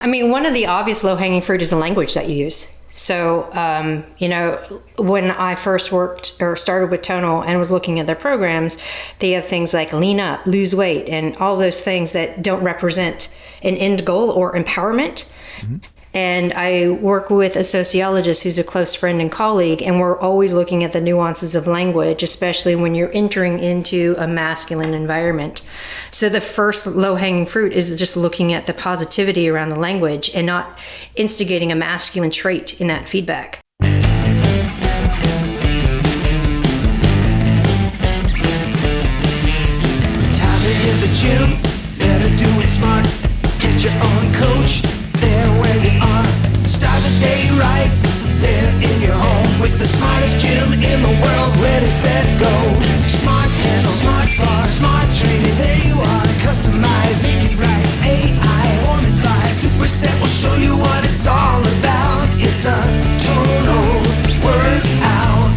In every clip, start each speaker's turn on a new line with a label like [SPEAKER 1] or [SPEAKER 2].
[SPEAKER 1] I mean, one of the obvious low-hanging fruit is the language that you use. So, when I first worked or started with Tonal and was looking at their programs, they have things like lean up, lose weight, and all those things that don't represent an end goal or empowerment. Mm-hmm. And I work with a sociologist who's a close friend and colleague, and we're always looking at the nuances of language, especially when you're entering into a masculine environment. So the first low-hanging fruit is just looking at the positivity around the language and not instigating a masculine trait in that feedback.
[SPEAKER 2] Time to hit the gym, better do it smart. Get your own coach. There where you are, start the day right, there in your home, with the smartest gym in the world, ready, set, go. Smart panel, smart bar, smart training, there you are, customizing it right, AI, form advice, Superset will show you what it's all about, it's a Tonal workout.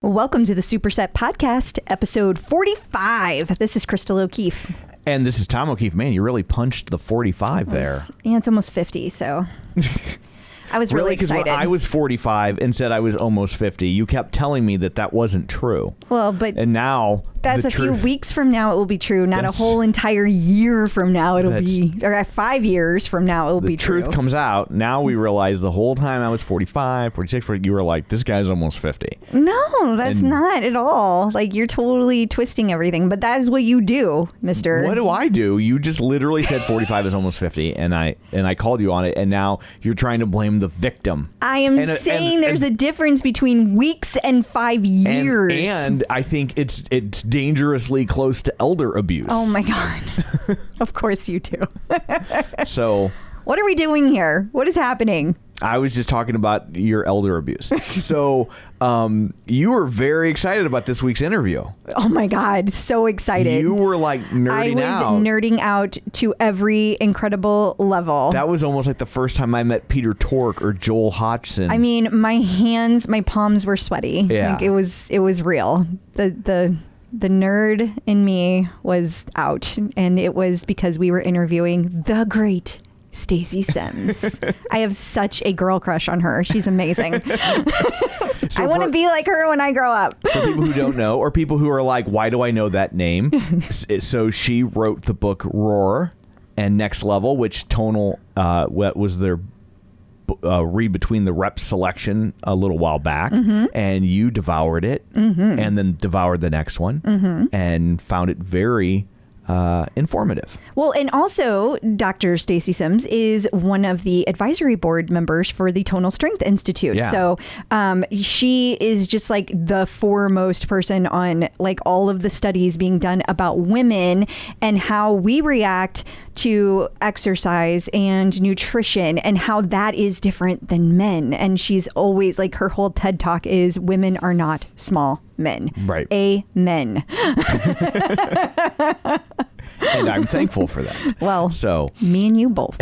[SPEAKER 3] Welcome to the Superset Podcast, episode 45. This is Crystal O'Keefe.
[SPEAKER 4] And this is Tom O'Keefe. Man, you really punched the 45 there.
[SPEAKER 3] Yeah, it's almost 50, so I was really excited.
[SPEAKER 4] When I was 45 and said I was almost 50, you kept telling me that wasn't true.
[SPEAKER 3] Well, but
[SPEAKER 4] and now
[SPEAKER 3] that's a few weeks from now it will be true. Not a whole entire year from now it'll be, or 5 years from now it will be true.
[SPEAKER 4] The truth comes out. Now we realize the whole time I was 45, 46, you were like, this guy's almost 50.
[SPEAKER 3] No, that's not at all. Like, you're totally twisting everything, but that is what you do, mister.
[SPEAKER 4] What do I do? You just literally said 45 is almost 50, and I called you on it, and now you're trying to blame the victim.
[SPEAKER 3] I am saying there's a difference between weeks and 5 years.
[SPEAKER 4] And I think it's dangerously close to elder abuse.
[SPEAKER 3] Oh my God. Of course you do.
[SPEAKER 4] So
[SPEAKER 3] what are we doing here? What is happening?
[SPEAKER 4] I was just talking about your elder abuse. So you were very excited about this week's interview.
[SPEAKER 3] Oh my God. So excited.
[SPEAKER 4] You were like nerding out.
[SPEAKER 3] I was nerding out to every incredible level.
[SPEAKER 4] That was almost like the first time I met Peter Tork or Joel Hodgson.
[SPEAKER 3] I mean, my palms were sweaty.
[SPEAKER 4] Yeah.
[SPEAKER 3] Like it was real. The nerd in me was out, and it was because we were interviewing the great Stacy Sims. I have such a girl crush on her. She's amazing. I want to be like her when I grow up.
[SPEAKER 4] For people who don't know, or people who are like, why do I know that name? So she wrote the book Roar and Next Level, which Tonal was their read between the rep selection a little while back, and you devoured it, and then devoured the next one, and found it very informative.
[SPEAKER 3] Well, and also Dr. Stacy Sims is one of the advisory board members for the Tonal Strength Institute.
[SPEAKER 4] Yeah.
[SPEAKER 3] So she is just like the foremost person on like all of the studies being done about women and how we react to exercise and nutrition and how that is different than men. And she's always like, her whole TED talk is women are not small men.
[SPEAKER 4] Right.
[SPEAKER 3] Amen.
[SPEAKER 4] And I'm thankful for that.
[SPEAKER 3] Well,
[SPEAKER 4] so
[SPEAKER 3] me and you both.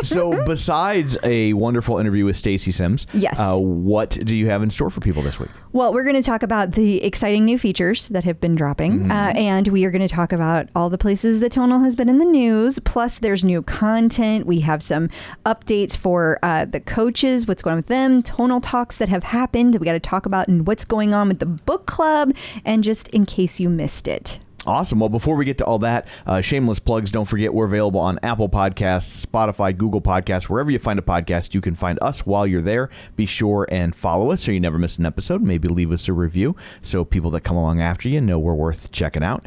[SPEAKER 4] So besides a wonderful interview with Stacy Sims,
[SPEAKER 3] yes,
[SPEAKER 4] what do you have in store for people this week?
[SPEAKER 3] Well, we're going to talk about the exciting new features that have been dropping, and we are going to talk about all the places that Tonal has been in the news. Plus, there's new content. We have some updates for the coaches, what's going on with them, Tonal Talks that have happened. We got to talk about what's going on with the book club, and just in case you missed it.
[SPEAKER 4] Awesome. Well, before we get to all that, shameless plugs, don't forget we're available on Apple Podcasts, Spotify, Google Podcasts, wherever you find a podcast, you can find us while you're there. Be sure and follow us so you never miss an episode. Maybe leave us a review so people that come along after you know we're worth checking out.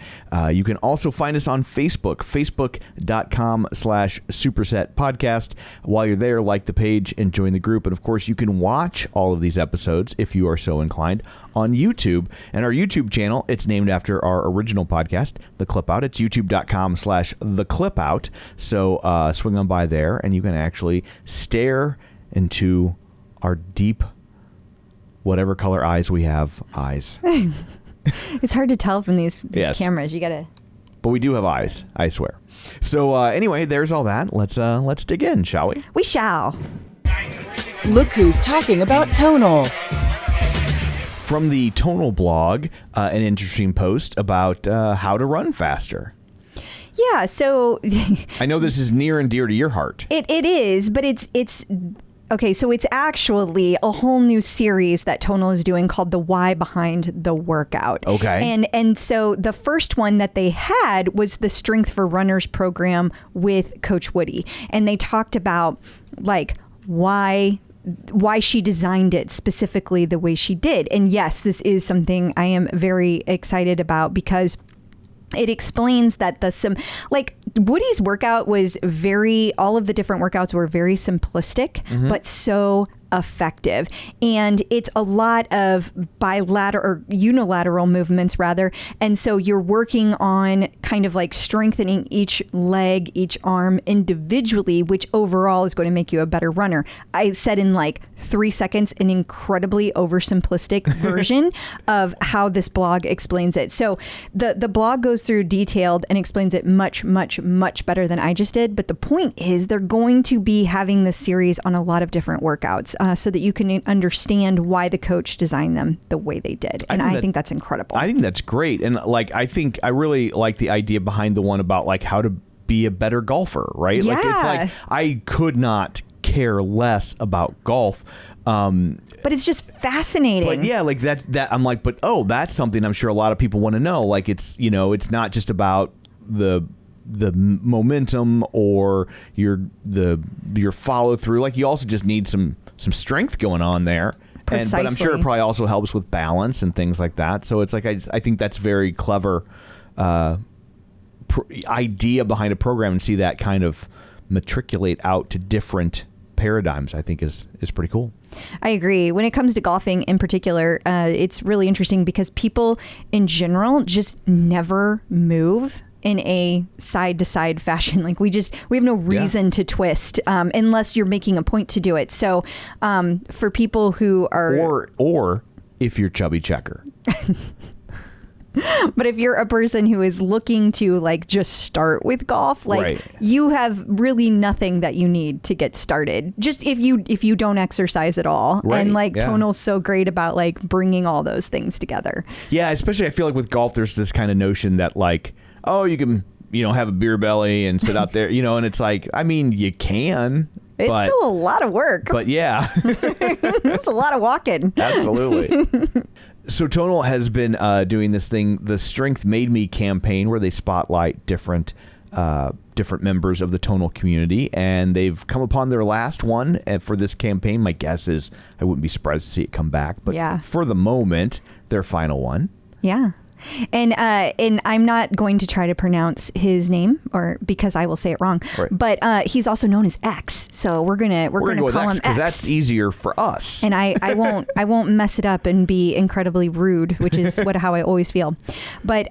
[SPEAKER 4] You can also find us on Facebook, facebook.com/Superset Podcast. While you're there, like the page and join the group. And of course, you can watch all of these episodes if you are so inclined on YouTube. And our YouTube channel, it's named after our original podcast, The Clip Out. It's youtube.com/The Clip Out. So swing on by there and you can actually stare into our deep, whatever color eyes we have, eyes.
[SPEAKER 3] It's hard to tell from these
[SPEAKER 4] yes.
[SPEAKER 3] cameras. You got to.
[SPEAKER 4] But we do have eyes, I swear. So anyway, there's all that. Let's dig in, shall we?
[SPEAKER 3] We shall.
[SPEAKER 5] Look who's talking about Tonal.
[SPEAKER 4] from the Tonal blog, an interesting post about how to run faster.
[SPEAKER 3] Yeah, so
[SPEAKER 4] I know this is near and dear to your heart.
[SPEAKER 3] It is, but it's okay, so it's actually a whole new series that Tonal is doing called The Why Behind the Workout.
[SPEAKER 4] Okay.
[SPEAKER 3] And so the first one that they had was the Strength for Runners program with Coach Woody. And they talked about like why she designed it specifically the way she did. And yes, this is something I am very excited about because it explains that Woody's workout was all of the different workouts were very simplistic, but so effective. And it's a lot of bilateral or unilateral movements rather. And so you're working on kind of like strengthening each leg, each arm individually, which overall is going to make you a better runner. I said in like 3 seconds, an incredibly oversimplistic version of how this blog explains it. So the blog goes through detailed and explains it much, much, much better than I just did. But the point is they're going to be having this series on a lot of different workouts. So that you can understand why the coach designed them the way they did. And I think that's incredible.
[SPEAKER 4] I think that's great. And like, I think I really like the idea behind the one about like how to be a better golfer, right?
[SPEAKER 3] Yeah.
[SPEAKER 4] Like, it's like, I could not care less about golf.
[SPEAKER 3] But it's just fascinating.
[SPEAKER 4] But yeah, like that I'm like, but that's something I'm sure a lot of people want to know. Like it's, it's not just about the momentum or your follow through. Like you also just need some strength going on there.
[SPEAKER 3] Precisely.
[SPEAKER 4] But I'm sure it probably also helps with balance and things like that. So it's like, I think that's very clever idea behind a program, and see that kind of matriculate out to different paradigms, I think is pretty cool.
[SPEAKER 3] I agree. When it comes to golfing in particular, it's really interesting because people in general just never move in a side-to-side fashion. Like we have no reason to twist unless you're making a point to do it. So for people who are...
[SPEAKER 4] Or if you're chubby checker.
[SPEAKER 3] But if you're a person who is looking to like just start with golf, like
[SPEAKER 4] right.
[SPEAKER 3] You have really nothing that you need to get started. Just if you don't exercise at all.
[SPEAKER 4] Right.
[SPEAKER 3] And like
[SPEAKER 4] Yeah.
[SPEAKER 3] Tonal's so great about like bringing all those things together.
[SPEAKER 4] Yeah, especially I feel like with golf, there's this kind of notion that like, you can, have a beer belly and sit out there, and it's like, I mean, you can.
[SPEAKER 3] It's still a lot of work.
[SPEAKER 4] But yeah.
[SPEAKER 3] It's a lot of walking.
[SPEAKER 4] Absolutely. So Tonal has been doing this thing, the Strength Made Me campaign, where they spotlight different members of the Tonal community, and they've come upon their last one for this campaign. My guess is I wouldn't be surprised to see it come back, but for the moment, their final one.
[SPEAKER 3] Yeah. And I'm not going to try to pronounce his name, or because I will say it wrong.
[SPEAKER 4] Right.
[SPEAKER 3] But he's also known as X, so we're gonna call him X
[SPEAKER 4] because that's easier for us.
[SPEAKER 3] And I won't mess it up and be incredibly rude, which is how I always feel. But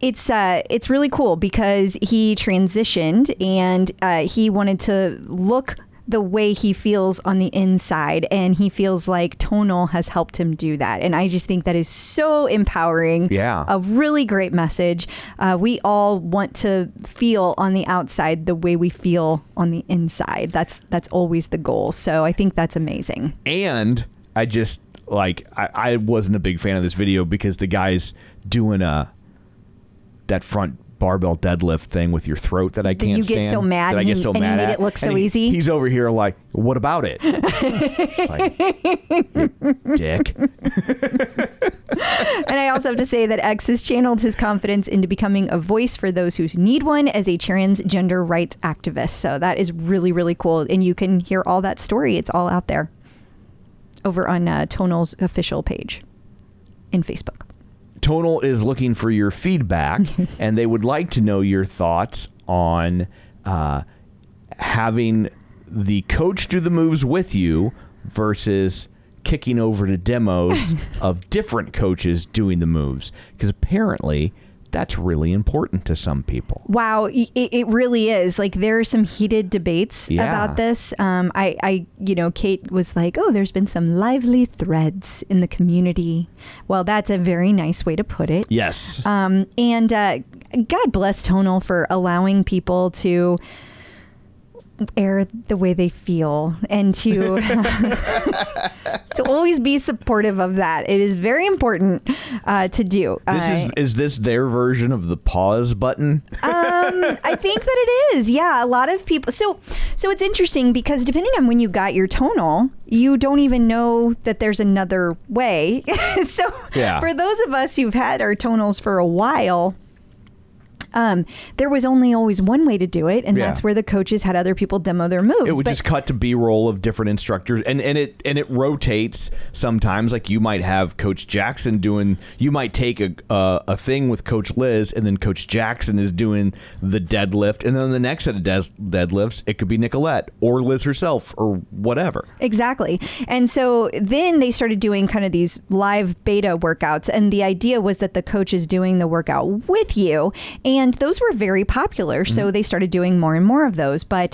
[SPEAKER 3] it's really cool because he transitioned and he wanted to look the way he feels on the inside, and he feels like Tonal has helped him do that. And I just think that is so empowering.
[SPEAKER 4] Yeah.
[SPEAKER 3] A really great message. We all want to feel on the outside the way we feel on the inside. That's always the goal. So I think that's amazing.
[SPEAKER 4] And I just I wasn't a big fan of this video because the guy's doing that front barbell deadlift thing with your throat that I can't stand.
[SPEAKER 3] You get so mad,
[SPEAKER 4] and he
[SPEAKER 3] made it look so easy.
[SPEAKER 4] He's over here like, what about it? It's like, you dick.
[SPEAKER 3] And I also have to say that X has channeled his confidence into becoming a voice for those who need one as a transgender rights activist. So that is really, really cool. And you can hear all that story. It's all out there over on Tonal's official page in Facebook.
[SPEAKER 4] Tonal is looking for your feedback, and they would like to know your thoughts on having the coach do the moves with you versus kicking over to demos of different coaches doing the moves. Because apparently that's really important to some people.
[SPEAKER 3] Wow, it really is. Like there are some heated debates about this. Kate was like, "Oh, there's been some lively threads in the community." Well, that's a very nice way to put it.
[SPEAKER 4] Yes.
[SPEAKER 3] And God bless Tonal for allowing people to air the way they feel and to to always be supportive of that. It is very important to do.
[SPEAKER 4] Is this their version of the pause button?
[SPEAKER 3] I think that it is. Yeah, a lot of people. So it's interesting because depending on when you got your tonal, you don't even know that there's another way. So for those of us who've had our tonals for a while, there was only always one way to do it, and that's where the coaches had other people demo their moves.
[SPEAKER 4] It would just cut to B-roll of different instructors, and it rotates sometimes. Like you might have Coach Jackson doing, you might take a thing with Coach Liz, and then Coach Jackson is doing the deadlift, and then the next set of deadlifts, it could be Nicolette or Liz herself or whatever.
[SPEAKER 3] Exactly. And so then they started doing kind of these live beta workouts, and the idea was that the coach is doing the workout with you, and those were very popular. So they started doing more and more of those. But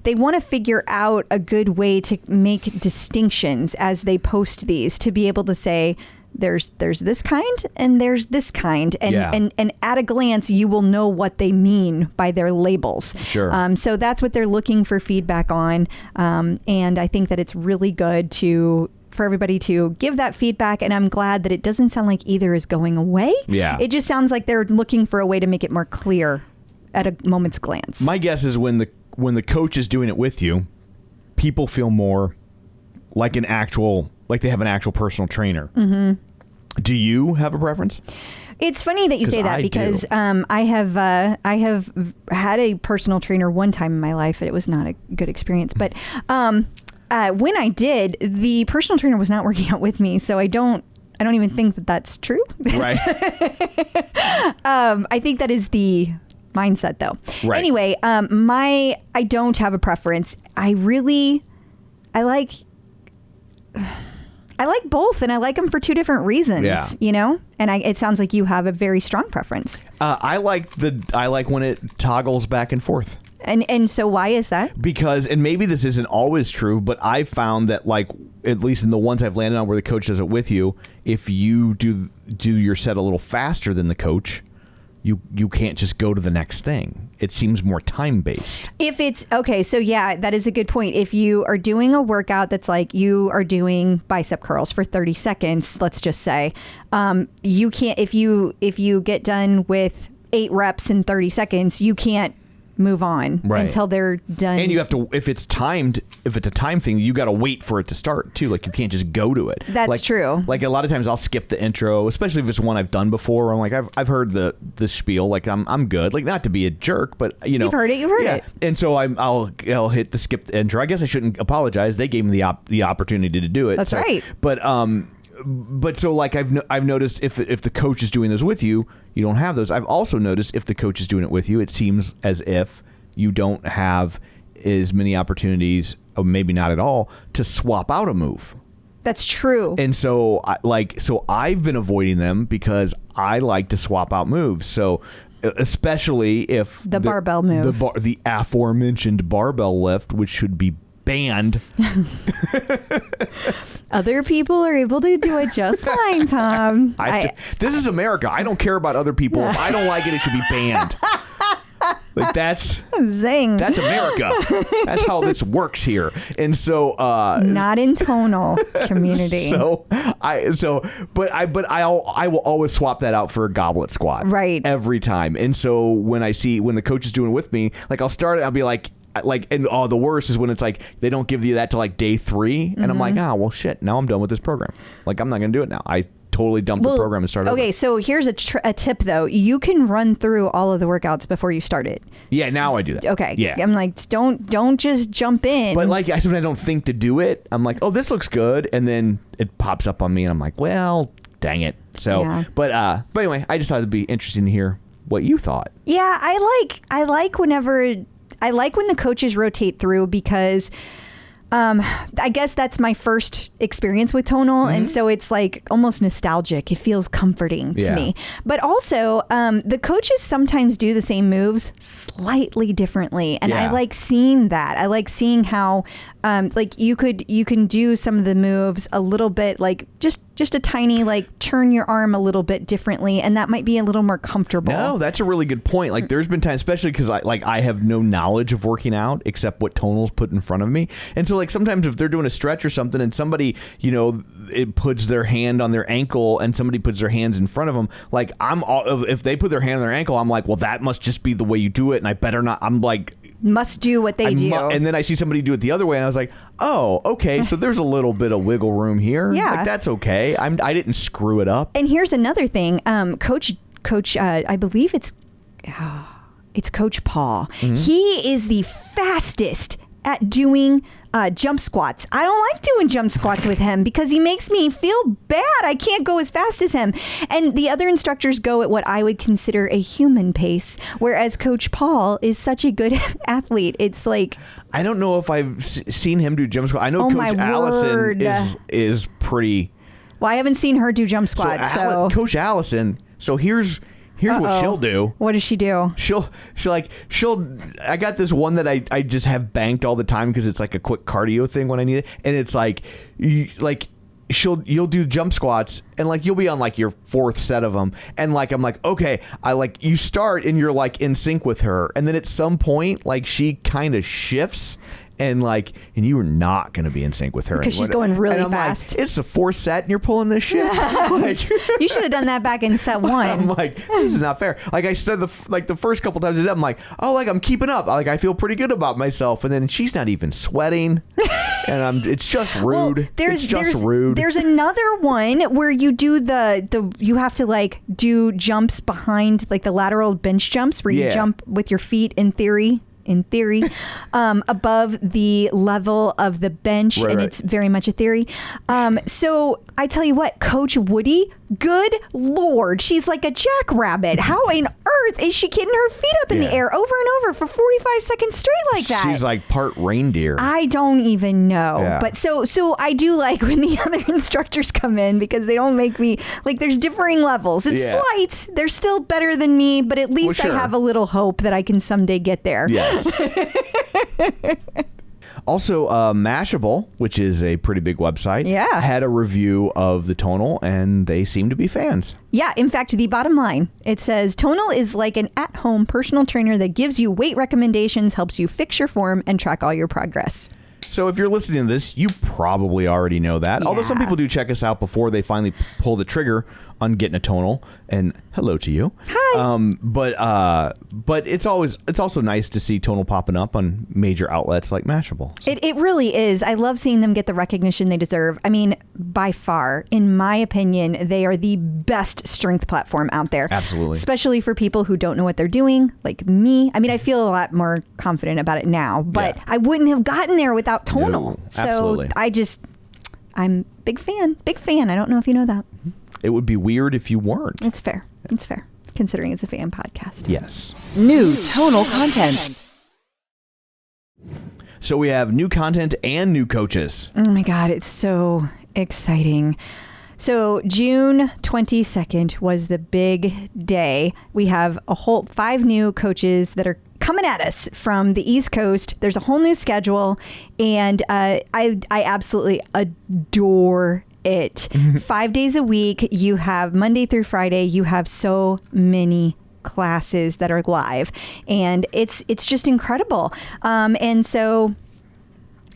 [SPEAKER 3] they want to figure out a good way to make distinctions as they post these, to be able to say, there's this kind and there's this kind. And at a glance, you will know what they mean by their labels.
[SPEAKER 4] Sure.
[SPEAKER 3] So that's what they're looking for feedback on. And I think that it's really good for everybody to give that feedback, and I'm glad that it doesn't sound like either is going away.
[SPEAKER 4] Yeah.
[SPEAKER 3] It just sounds like they're looking for a way to make it more clear at a moment's glance.
[SPEAKER 4] My guess is when the coach is doing it with you, people feel more like they have an actual personal trainer. Mm-hmm. Do you have a preference?
[SPEAKER 3] It's funny that you say that because I have had a personal trainer one time in my life, and it was not a good experience. But when I did, the personal trainer was not working out with me, so I don't even think that that's true.
[SPEAKER 4] Right.
[SPEAKER 3] I think that is the mindset, though.
[SPEAKER 4] Right.
[SPEAKER 3] Anyway, I don't have a preference. I like both, and I like them for two different reasons.
[SPEAKER 4] Yeah.
[SPEAKER 3] You know, and it sounds like you have a very strong preference.
[SPEAKER 4] I like when it toggles back and forth.
[SPEAKER 3] And so why is that?
[SPEAKER 4] Because, and maybe this isn't always true, but I found that, like, at least in the ones I've landed on where the coach does it with you, if you do your set a little faster than the coach, you can't just go to the next thing. It seems more time-based.
[SPEAKER 3] If it's, okay, so yeah, that is a good point. If you are doing a workout that's like you are doing bicep curls for 30 seconds, let's just say, you can't, if you get done with 8 reps in 30 seconds, you can't move on until they're done.
[SPEAKER 4] And you have to, if it's a time thing, you got to wait for it to start too. Like you can't just go to it.
[SPEAKER 3] That's true.
[SPEAKER 4] Like a lot of times I'll skip the intro, especially if it's one I've done before. I'm like, I've heard the spiel. Like I'm good. Like not to be a jerk, but you know,
[SPEAKER 3] you've heard it.
[SPEAKER 4] And so I'll hit the skip the intro. I guess I shouldn't apologize. They gave me the opportunity to do it.
[SPEAKER 3] That's right.
[SPEAKER 4] But so like I've noticed if the coach is doing those with you, you don't have those. I've also noticed if the coach is doing it with you, it seems as if you don't have as many opportunities, or maybe not at all, to swap out a move.
[SPEAKER 3] That's true.
[SPEAKER 4] And so I've been avoiding them because I like to swap out moves. So especially if
[SPEAKER 3] the barbell move,
[SPEAKER 4] the aforementioned barbell lift, which should be banned.
[SPEAKER 3] Other people are able to do it just fine, Tom.
[SPEAKER 4] This is America. I don't care about other people. If I don't like it, it should be banned. Like that's
[SPEAKER 3] zing.
[SPEAKER 4] That's America. That's how this works here. And so
[SPEAKER 3] not in tonal community.
[SPEAKER 4] I will always swap that out for a goblet squat.
[SPEAKER 3] Right.
[SPEAKER 4] Every time. And so when the coach is doing it with me, like I'll start it, I'll be like, the worst is when it's like they don't give you that till like day 3, and I'm like, well shit, now I'm done with this program. Like I'm not gonna do it now. I totally dumped the program and started.
[SPEAKER 3] Okay, so here's a tip though. You can run through all of the workouts before you start it.
[SPEAKER 4] Yeah, now I do that.
[SPEAKER 3] Okay.
[SPEAKER 4] Yeah.
[SPEAKER 3] I'm like, don't just jump in.
[SPEAKER 4] But like sometimes I don't think to do it. I'm like, oh, this looks good, and then it pops up on me, and I'm like, well, dang it. So, yeah. But anyway, I just thought it'd be interesting to hear what you thought.
[SPEAKER 3] Yeah, I like when the coaches rotate through because I guess that's my first experience with tonal, and so it's like almost nostalgic. It feels comforting to me. But also, the coaches sometimes do the same moves slightly differently, and I like seeing that. I like seeing how like you can do some of the moves a little bit like just just a tiny, like, turn your arm a little bit differently, and that might be a little more comfortable.
[SPEAKER 4] No, that's a really good point. Like, there's been times, especially because I have no knowledge of working out except what Tonal's put in front of me. And so, like, sometimes if they're doing a stretch or something and somebody, it puts their hand on their ankle and somebody puts their hands in front of them, like, if they put their hand on their ankle, I'm like, well, that must just be the way you do it, and I better not. I'm like,
[SPEAKER 3] must do what they do.
[SPEAKER 4] And then I see somebody do it the other way, and I was like, oh, okay, so there's a little bit of wiggle room here.
[SPEAKER 3] Yeah.
[SPEAKER 4] Like, that's okay. I didn't screw it up.
[SPEAKER 3] And here's another thing. Coach, I believe it's Coach Paul.
[SPEAKER 4] Mm-hmm.
[SPEAKER 3] He is the fastest at doing jump squats. I don't like doing jump squats with him because he makes me feel bad. I can't go as fast as him. And the other instructors go at what I would consider a human pace, whereas Coach Paul is such a good athlete. It's like,
[SPEAKER 4] I don't know if I've seen him do jump squats. I know Coach Allison is pretty.
[SPEAKER 3] Well, I haven't seen her do jump squats. So
[SPEAKER 4] Coach Allison. So here's what she'll do.
[SPEAKER 3] What does she do?
[SPEAKER 4] She'll I got this one that I just have banked all the time because it's like a quick cardio thing when I need it, and it's like you'll do jump squats and like you'll be on like your fourth set of them, and like I'm like, okay, you start and you're like in sync with her, and then at some point like she kind of shifts. And you are not going to be in sync with her
[SPEAKER 3] because she's going really fast.
[SPEAKER 4] Like, it's the fourth set and you're pulling this shit.
[SPEAKER 3] You should have done that back in set one.
[SPEAKER 4] I'm like, this is not fair. Like I started the first couple times I'm like, oh, like I'm keeping up. Like I feel pretty good about myself. And then she's not even sweating, and it's just rude.
[SPEAKER 3] Well,
[SPEAKER 4] it's just rude.
[SPEAKER 3] There's another one where you do you have to like do jumps behind like the lateral bench jumps where you jump with your feet in theory, above the level of the bench, and it's very much a theory. So I tell you what, Coach Woody, good Lord, she's like a jackrabbit. How on earth is she getting her feet up in the air over and over for 45 seconds straight like that?
[SPEAKER 4] She's like part reindeer.
[SPEAKER 3] I don't even know.
[SPEAKER 4] Yeah.
[SPEAKER 3] But so I do like when the other instructors come in because they don't make me like, there's differing levels. It's slight. They're still better than me, but at least I have a little hope that I can someday get there.
[SPEAKER 4] Yes. Also, Mashable, which is a pretty big website, had a review of the Tonal, and they seem to be fans.
[SPEAKER 3] Yeah, in fact, the bottom line, it says, Tonal is like an at-home personal trainer that gives you weight recommendations, helps you fix your form, and track all your progress.
[SPEAKER 4] So if you're listening to this, you probably already know that. Yeah. Although some people do check us out before they finally pull the trigger on getting a Tonal. And hello to you.
[SPEAKER 3] Hi.
[SPEAKER 4] But it's also nice to see Tonal popping up on major outlets like Mashable. So.
[SPEAKER 3] It really is. I love seeing them get the recognition they deserve. I mean, by far, in my opinion, they are the best strength platform out there.
[SPEAKER 4] Absolutely.
[SPEAKER 3] Especially for people who don't know what they're doing, like me. I mean, I feel a lot more confident about it now, but I wouldn't have gotten there without Tonal.
[SPEAKER 4] No, absolutely.
[SPEAKER 3] So I'm big fan. Big fan. I don't know if you know that.
[SPEAKER 4] It would be weird if you weren't.
[SPEAKER 3] It's fair. It's fair, considering it's a fan podcast.
[SPEAKER 4] Yes.
[SPEAKER 5] New Tonal content.
[SPEAKER 4] So we have new content and new coaches.
[SPEAKER 3] Oh my God, it's so exciting. So June 22nd was the big day. We have a whole 5 new coaches that are coming at us from the East Coast. There's a whole new schedule, and I absolutely adore it. 5 days a week. You have Monday through Friday. You have so many classes that are live, and it's just incredible. And so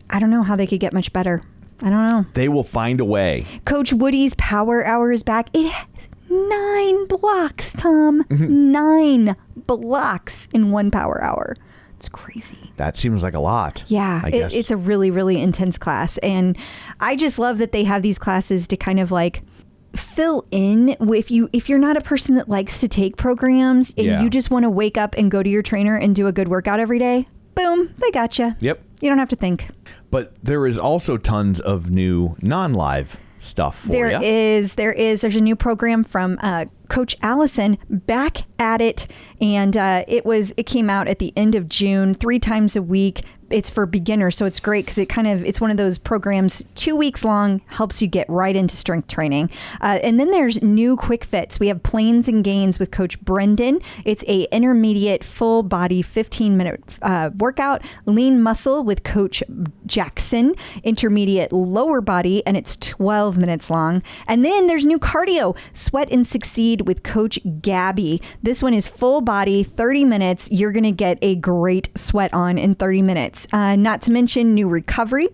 [SPEAKER 3] I don't know how they could get much better. I don't know.
[SPEAKER 4] They will find a way.
[SPEAKER 3] Coach Woody's Power Hour is back. It has 9 blocks, Tom. 9 blocks in 1 power hour. It's crazy.
[SPEAKER 4] That seems like a lot.
[SPEAKER 3] Yeah,
[SPEAKER 4] I guess.
[SPEAKER 3] It's a really, really intense class. And I just love that they have these classes to kind of like fill in. If you're not a person that likes to take programs and you just want to wake up and go to your trainer and do a good workout every day, boom, they got you.
[SPEAKER 4] Yep.
[SPEAKER 3] You don't have to think.
[SPEAKER 4] But there is also tons of new non-live stuff for you.
[SPEAKER 3] There's a new program from Coach Allison, Back at It, and it came out at the end of June, 3 times a week. it's for beginners, so it's great because it's one of those programs, 2 weeks long, helps you get right into strength training. And then there's new quick fits. We have Planes and Gains with Coach Brendan. It's a intermediate full body 15-minute workout. Lean Muscle with Coach Jackson, intermediate lower body, and it's 12 minutes long. And then there's new cardio, Sweat and Succeed with Coach Gabby. This one is full body, 30 minutes. You're going to get a great sweat on in 30 minutes. Not to mention new recovery.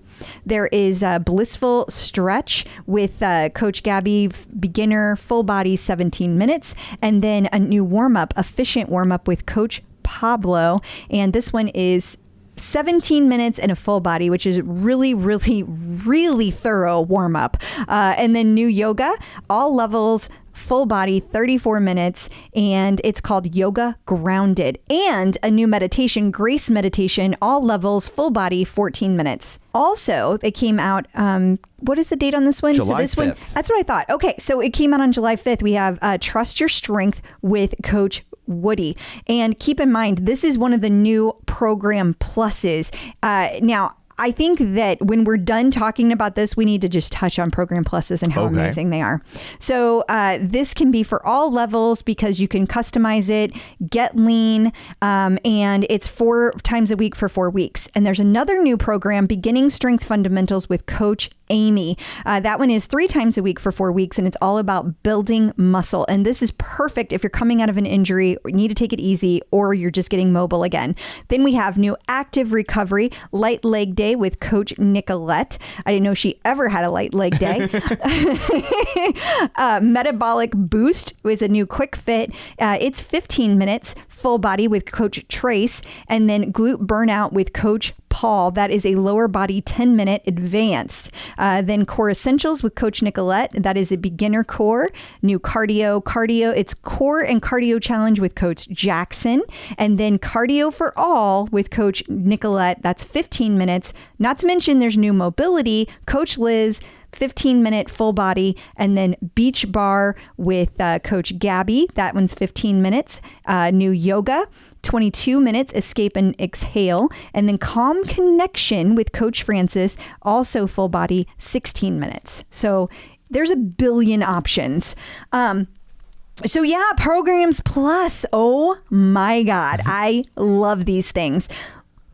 [SPEAKER 3] There is a Blissful Stretch with Coach Gabby, beginner, full body, 17 minutes. And then a new warm-up, Efficient warm-up with Coach Pablo. And this one is 17 minutes and a full body, which is really, really, really thorough warm-up. And then new yoga, all levels, full body, 34 minutes, and it's called Yoga Grounded. And a new meditation, Grace Meditation, all levels, full body, 14 minutes. Also, it came out, what is the date on this one?
[SPEAKER 4] July
[SPEAKER 3] so this
[SPEAKER 4] 5th.
[SPEAKER 3] one, that's what I thought. Okay, so it came out on July 5th. We have Trust Your Strength with Coach Woody. And keep in mind, this is one of the new program pluses. Now, I think that when we're done talking about this, we need to just touch on program pluses and how amazing they are. So this can be for all levels because you can customize it, get lean, and it's 4 times a week for 4 weeks. And there's another new program, Beginning Strength Fundamentals with Coach Amy. That one is 3 times a week for 4 weeks, and it's all about building muscle. And this is perfect if you're coming out of an injury or need to take it easy, or you're just getting mobile again. Then we have new Active Recovery, Light Leg Day with Coach Nicolette. I didn't know she ever had a light leg day. Metabolic Boost was a new quick fit. It's 15 minutes, full body with Coach Trace, and then Glute Burnout with Coach Paul. That is a lower body 10-minute advanced. Then Core Essentials with Coach Nicolette. That is a beginner core. New cardio. It's core and cardio challenge with Coach Jackson. And then Cardio for All with Coach Nicolette. That's 15 minutes. Not to mention there's new mobility. Coach Liz, 15-minute full body, and then Beach Bar with Coach Gabby. That one's 15 minutes. New yoga, 22 minutes, Escape and Exhale, and then Calm Connection with Coach Francis, also full body, 16 minutes. So there's a billion options. So yeah, Programs Plus. Oh my God, I love these things.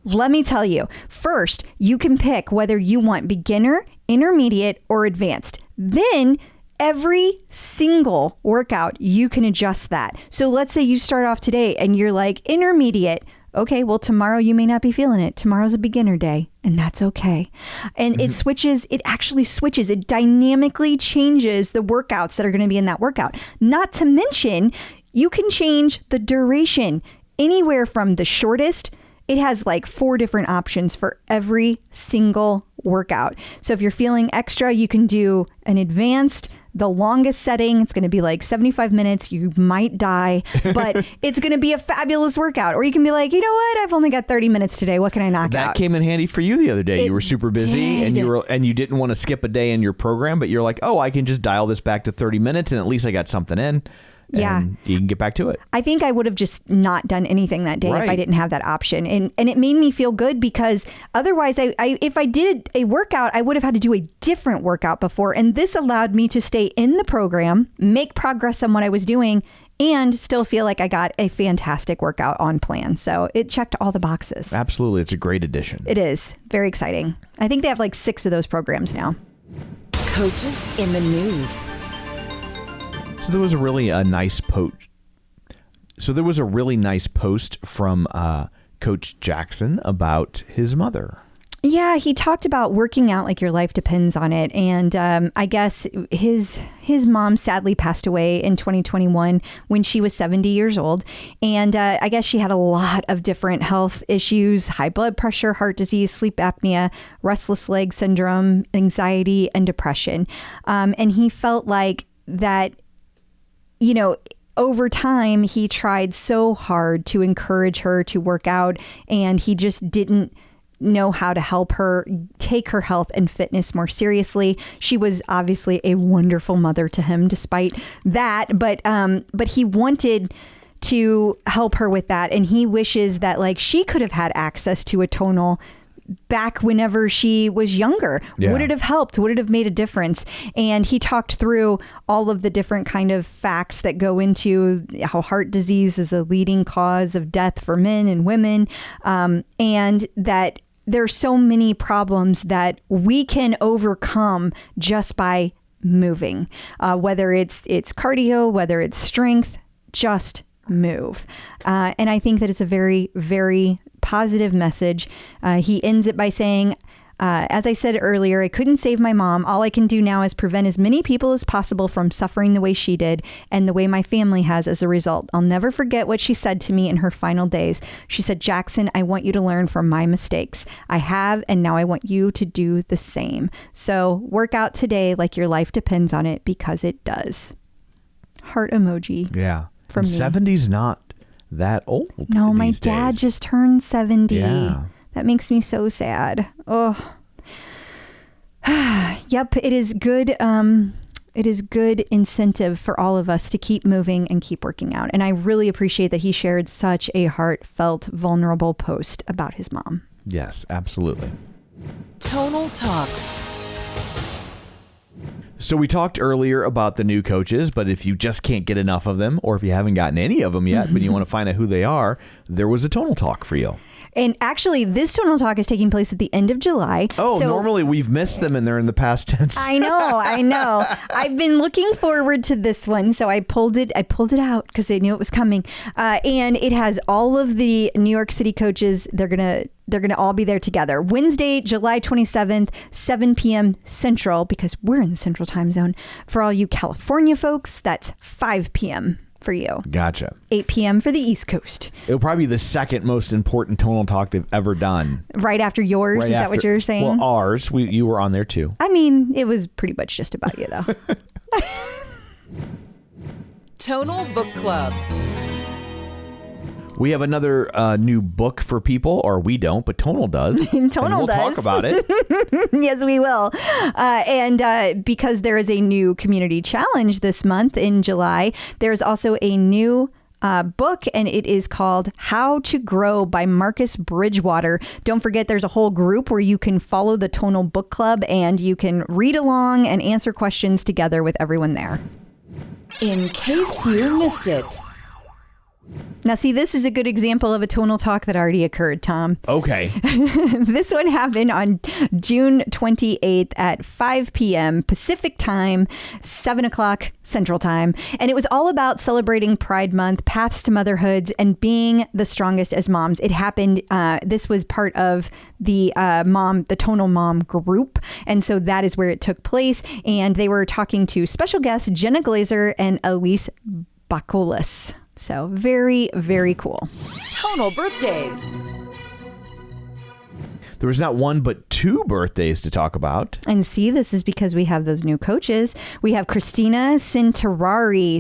[SPEAKER 3] Let me tell you, first, you can pick whether you want beginner, intermediate, or advanced. Then every single workout, you can adjust that. So let's say you start off today and you're like intermediate. Okay, well, tomorrow you may not be feeling it. Tomorrow's a beginner day, and that's okay. And it actually switches. It dynamically changes the workouts that are going to be in that workout. Not to mention, you can change the duration anywhere from the shortest. It has like 4 different options for every single workout. So if you're feeling extra, you can do an advanced, the longest setting. It's going to be like 75 minutes. You might die, but it's going to be a fabulous workout. Or you can be like, you know what? I've only got 30 minutes today. What can I knock out?
[SPEAKER 4] That came in handy for you the other day. You were super busy
[SPEAKER 3] did.
[SPEAKER 4] and you didn't want to skip a day in your program, but you're like, oh, I can just dial this back to 30 minutes and at least I got something in.
[SPEAKER 3] Yeah.
[SPEAKER 4] And you can get back to it.
[SPEAKER 3] I think I would have just not done anything that day if I didn't have that option. And it made me feel good because otherwise, if I did a workout, I would have had to do a different workout before. And this allowed me to stay in the program, make progress on what I was doing, and still feel like I got a fantastic workout on plan. So it checked all the boxes.
[SPEAKER 4] Absolutely. It's a great addition.
[SPEAKER 3] It is. Very exciting. I think they have like 6 of those programs now.
[SPEAKER 5] Coaches in the news.
[SPEAKER 4] So there was a really nice post. So there was a really nice post from Coach Jackson about his mother.
[SPEAKER 3] Yeah, he talked about working out like your life depends on it. And I guess his mom sadly passed away in 2021 when she was 70 years old. And I guess she had a lot of different health issues, high blood pressure, heart disease, sleep apnea, restless leg syndrome, anxiety, and depression. And he felt like that, you know, over time, he tried so hard to encourage her to work out, and he just didn't know how to help her take her health and fitness more seriously. She was obviously a wonderful mother to him despite that, but he wanted to help her with that, and he wishes that like she could have had access to a tonal back whenever she was younger?
[SPEAKER 4] Yeah.
[SPEAKER 3] Would it have helped? Would it have made a difference? And he talked through all of the different kind of facts that go into how heart disease is a leading cause of death for men and women, and that there's so many problems that we can overcome just by moving, whether it's cardio, whether it's strength, just move. And I think that it's a very, very positive message. He ends it by saying, as I said earlier, I couldn't save my mom. All I can do now is prevent as many people as possible from suffering the way she did and the way my family has as a result. I'll never forget what she said to me in her final days. She said, Jackson, I want you to learn from my mistakes. I have, and now I want you to do the same. So work out today like your life depends on it, because it does. Heart emoji.
[SPEAKER 4] Yeah.
[SPEAKER 3] From me.
[SPEAKER 4] 70's not that old.
[SPEAKER 3] No, my
[SPEAKER 4] these
[SPEAKER 3] dad
[SPEAKER 4] days.
[SPEAKER 3] just turned 70.
[SPEAKER 4] Yeah.
[SPEAKER 3] That makes me so sad. Oh, yep. It is good. It is good incentive for all of us to keep moving and keep working out. And I really appreciate that he shared such a heartfelt, vulnerable post about his mom.
[SPEAKER 4] Yes, absolutely.
[SPEAKER 5] Tonal Talks.
[SPEAKER 4] So we talked earlier about the new coaches, but if you just can't get enough of them, or if you haven't gotten any of them yet, but you want to find out who they are, there was a Tonal Talk for you.
[SPEAKER 3] And actually, this Tonal Talk is taking place at the end of July.
[SPEAKER 4] Oh,
[SPEAKER 3] so
[SPEAKER 4] normally we've missed them and they're in the past tense.
[SPEAKER 3] I know. I've been looking forward to this one, so I pulled it out because I knew it was coming. And it has all of the New York City coaches. They're gonna all be there together. Wednesday, July 27th, 7 p.m. Central, because we're in the Central Time Zone. For all you California folks, that's 5 p.m. for you.
[SPEAKER 4] Gotcha.
[SPEAKER 3] 8 p.m. for the East Coast.
[SPEAKER 4] It'll probably be the second most important Tonal Talk they've ever done.
[SPEAKER 3] Right after yours? Is that what you're saying?
[SPEAKER 4] Well, ours. You were on there too.
[SPEAKER 3] I mean, it was pretty much just about you, though.
[SPEAKER 5] Tonal Book Club.
[SPEAKER 4] We have another new book for people, or we don't, but Tonal does.
[SPEAKER 3] Tonal
[SPEAKER 4] and we'll
[SPEAKER 3] does.
[SPEAKER 4] talk about it.
[SPEAKER 3] Yes, we will. And because there is a new community challenge this month in July, there's also a new book, and it is called How to Grow by Marcus Bridgewater. Don't forget, there's a whole group where you can follow the Tonal Book Club and you can read along and answer questions together with everyone there.
[SPEAKER 5] In case you missed it.
[SPEAKER 3] Now, see, this is a good example of a Tonal Talk that already occurred, Tom.
[SPEAKER 4] Okay.
[SPEAKER 3] This one happened on June 28th at 5 p.m. Pacific time, 7 o'clock Central Time. And it was all about celebrating Pride Month, paths to motherhoods, and being the strongest as moms. It happened, this was part of the Tonal Mom group. And so that is where it took place. And they were talking to special guests Jenna Glazer and Elise Bacolis. So very, very cool.
[SPEAKER 5] Tonal birthdays.
[SPEAKER 4] There was not one, but two birthdays to talk about.
[SPEAKER 3] And see, this is because we have those new coaches. We have Kristina Centenari.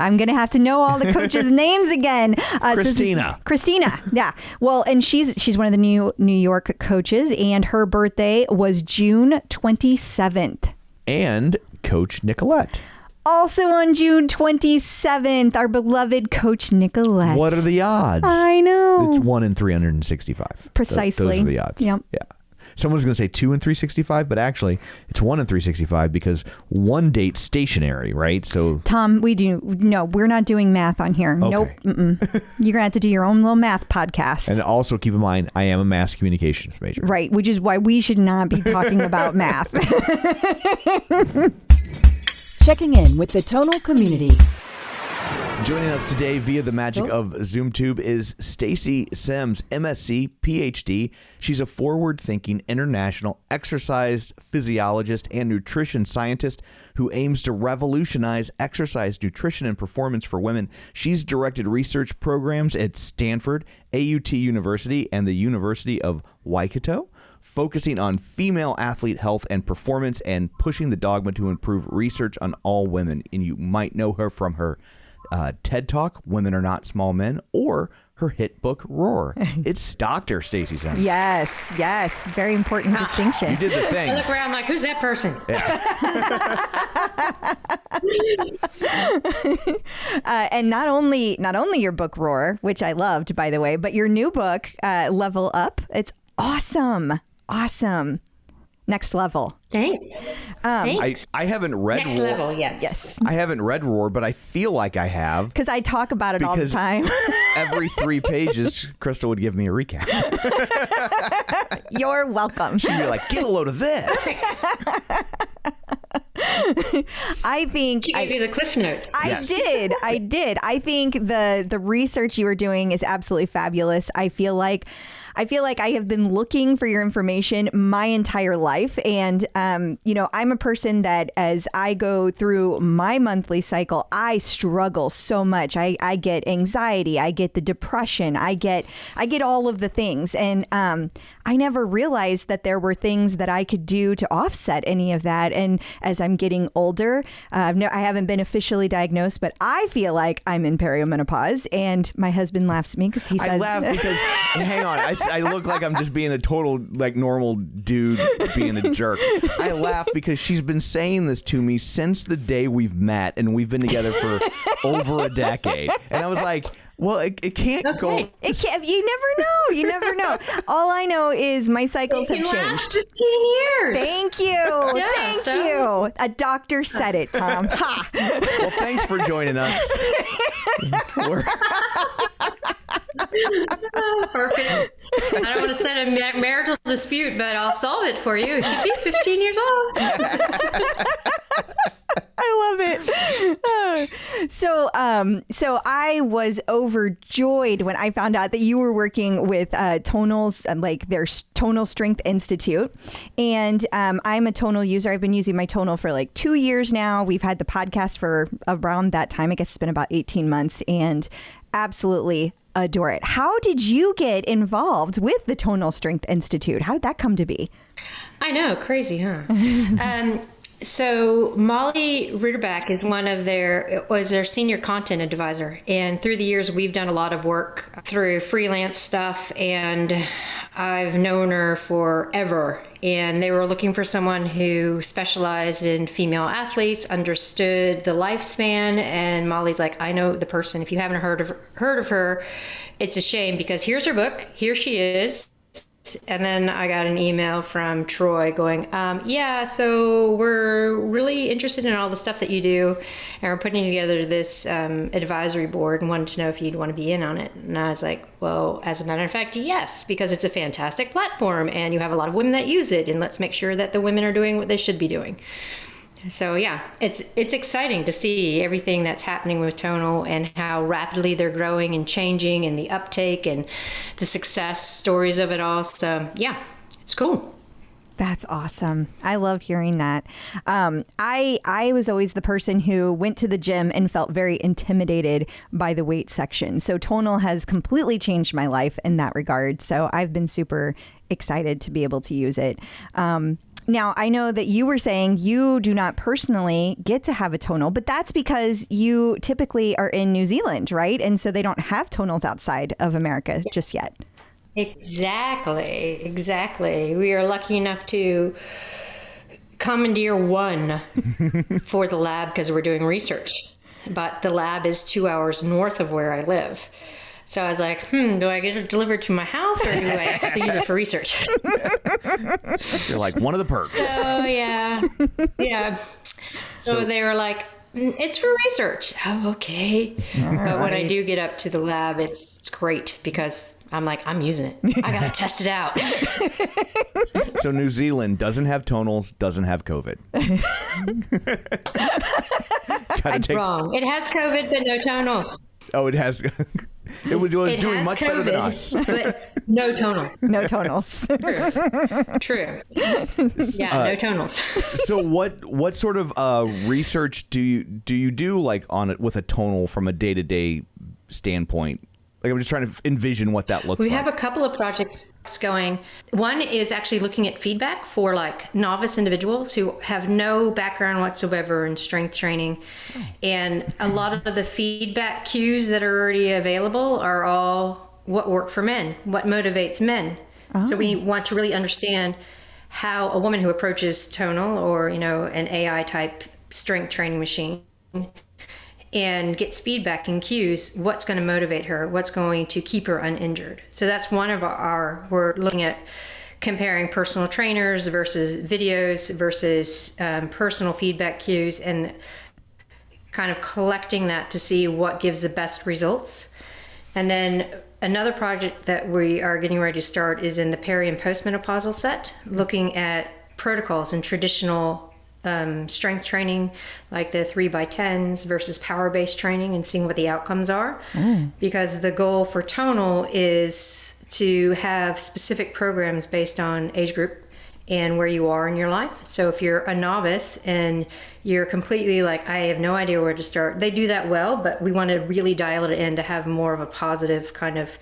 [SPEAKER 3] I'm going to have to know all the coaches' names again.
[SPEAKER 4] Kristina.
[SPEAKER 3] Kristina. Yeah. Well, and she's one of the new New York coaches, and her birthday was June 27th.
[SPEAKER 4] And Coach Nicolette.
[SPEAKER 3] Also on June 27th, our beloved Coach Nicolette.
[SPEAKER 4] What are the odds?
[SPEAKER 3] I know.
[SPEAKER 4] It's 1 in 365.
[SPEAKER 3] Precisely.
[SPEAKER 4] Those are the odds.
[SPEAKER 3] Yep.
[SPEAKER 4] Yeah. Someone's going to say 2 in 365, but actually it's 1 in 365 because one date's stationary, right? So
[SPEAKER 3] Tom, we're not doing math on here.
[SPEAKER 4] Okay.
[SPEAKER 3] Nope. You're going to have to do your own little math podcast.
[SPEAKER 4] And also keep in mind, I am a mass communications major.
[SPEAKER 3] Right, which is why we should not be talking about math.
[SPEAKER 5] Checking in with the Tonal community.
[SPEAKER 4] Joining us today via the magic of ZoomTube is Stacy Sims, MSc, PhD. She's a forward-thinking international exercise physiologist and nutrition scientist who aims to revolutionize exercise, nutrition, and performance for women. She's directed research programs at Stanford, AUT University, and the University of Waikato, focusing on female athlete health and performance and pushing the dogma to improve research on all women. And you might know her from her TED Talk, Women Are Not Small Men, or her hit book, Roar. It's Dr. Stacy Sims.
[SPEAKER 3] Yes. Very important distinction.
[SPEAKER 4] You did the
[SPEAKER 1] I
[SPEAKER 4] thing.
[SPEAKER 1] look around like, who's that person?
[SPEAKER 3] And not only your book Roar, which I loved, by the way, but your new book, Level Up. It's awesome. Next level.
[SPEAKER 1] Thanks. Thanks.
[SPEAKER 4] I haven't read
[SPEAKER 1] Next
[SPEAKER 4] Roar.
[SPEAKER 1] level, yes.
[SPEAKER 3] Yes.
[SPEAKER 4] I haven't read Roar, but I feel like I have.
[SPEAKER 3] Because I talk about it all the
[SPEAKER 4] Because
[SPEAKER 3] time.
[SPEAKER 4] every 3 pages, Crystal would give me a recap.
[SPEAKER 3] You're welcome.
[SPEAKER 4] She'd be like, get a load of this.
[SPEAKER 3] I think
[SPEAKER 1] She gave you the cliff notes.
[SPEAKER 3] I did. I think the research you were doing is absolutely fabulous. I feel like I have been looking for your information my entire life. And, I'm a person that as I go through my monthly cycle, I struggle so much. I get anxiety. I get the depression. I get all of the things. And I never realized that there were things that I could do to offset any of that. And as I'm getting older, I haven't been officially diagnosed, but I feel like I'm in perimenopause. And my husband laughs at me because he says...
[SPEAKER 4] I laugh because, hang on, I look like I'm just being a total, normal dude being a jerk. I laugh because she's been saying this to me since the day we've met, and we've been together for over a decade. And I was like... Well, it can't go.
[SPEAKER 3] It can't. You never know. All I know is my cycles have changed.
[SPEAKER 1] Last 15 years.
[SPEAKER 3] Thank you. Thank you. A doctor said it, Tom. Ha.
[SPEAKER 4] Well, thanks for joining us.
[SPEAKER 1] Perfect. I don't want to set a marital dispute, but I'll solve it for you. You'd be 15 years old.
[SPEAKER 3] I love it. So I was overjoyed when I found out that you were working with Tonal's, like their Tonal Strength Institute. And I'm a Tonal user. I've been using my Tonal for like 2 years now. We've had the podcast for around that time. I guess it's been about 18 months, and absolutely adore it. How did you get involved with the Tonal Strength Institute? How did that come to be?
[SPEAKER 1] I know, crazy, huh? So Molly Ritterback is was their senior content advisor. And through the years, we've done a lot of work through freelance stuff, and I've known her forever. And they were looking for someone who specialized in female athletes, understood the lifespan. And Molly's like, I know the person. If you haven't heard of her, it's a shame, because here's her book. Here she is. And then I got an email from Troy going, so we're really interested in all the stuff that you do, and we're putting together this advisory board and wanted to know if you'd want to be in on it. And I was like, well, as a matter of fact, yes, because it's a fantastic platform and you have a lot of women that use it, and let's make sure that the women are doing what they should be doing. So yeah, it's exciting to see everything that's happening with Tonal and how rapidly they're growing and changing, and the uptake and the success stories of it all. So yeah, it's cool.
[SPEAKER 3] That's awesome. I love hearing that. I was always the person who went to the gym and felt very intimidated by the weight section. So Tonal has completely changed my life in that regard. So I've been super excited to be able to use it. Now, I know that you were saying you do not personally get to have a Tonal, but that's because you typically are in New Zealand, right? And so they don't have Tonals outside of America just yet.
[SPEAKER 1] Exactly. We are lucky enough to commandeer one for the lab because we're doing research. But the lab is 2 hours north of where I live. So I was like, do I get it delivered to my house, or do I actually use it for research?
[SPEAKER 4] You're like, one of the perks.
[SPEAKER 1] Oh, yeah. So they were like, it's for research. Oh, okay. But when I do get up to the lab, it's great, because I'm like, I'm using it. I got to test it out.
[SPEAKER 4] So New Zealand doesn't have Tonals, doesn't have COVID.
[SPEAKER 1] Wrong. It has COVID, but no Tonals.
[SPEAKER 4] Oh, it has... It was doing much better than us.
[SPEAKER 1] But no Tonal.
[SPEAKER 3] No Tonals.
[SPEAKER 1] True. Yeah, no Tonals.
[SPEAKER 4] So what sort of research do you do like on it with a Tonal from a day-to-day standpoint? Like, I'm just trying to envision what that looks like.
[SPEAKER 1] We have a couple of projects going. One is actually looking at feedback for like novice individuals who have no background whatsoever in strength training. And a lot of the feedback cues that are already available are all what worked for men, what motivates men. So we want to really understand how a woman who approaches Tonal or, an AI type strength training machine and gets feedback and cues, what's going to motivate her, what's going to keep her uninjured. So that's one of we're looking at comparing personal trainers versus videos versus personal feedback cues, and kind of collecting that to see what gives the best results. And then another project that we are getting ready to start is in the peri and postmenopausal set, looking at protocols and traditional strength training, like the 3x10s versus power-based training, and seeing what the outcomes are. Because the goal for Tonal is to have specific programs based on age group and where you are in your life. So if you're a novice and you're completely like, I have no idea where to start, they do that well, but we want to really dial it in to have more of a positive kind of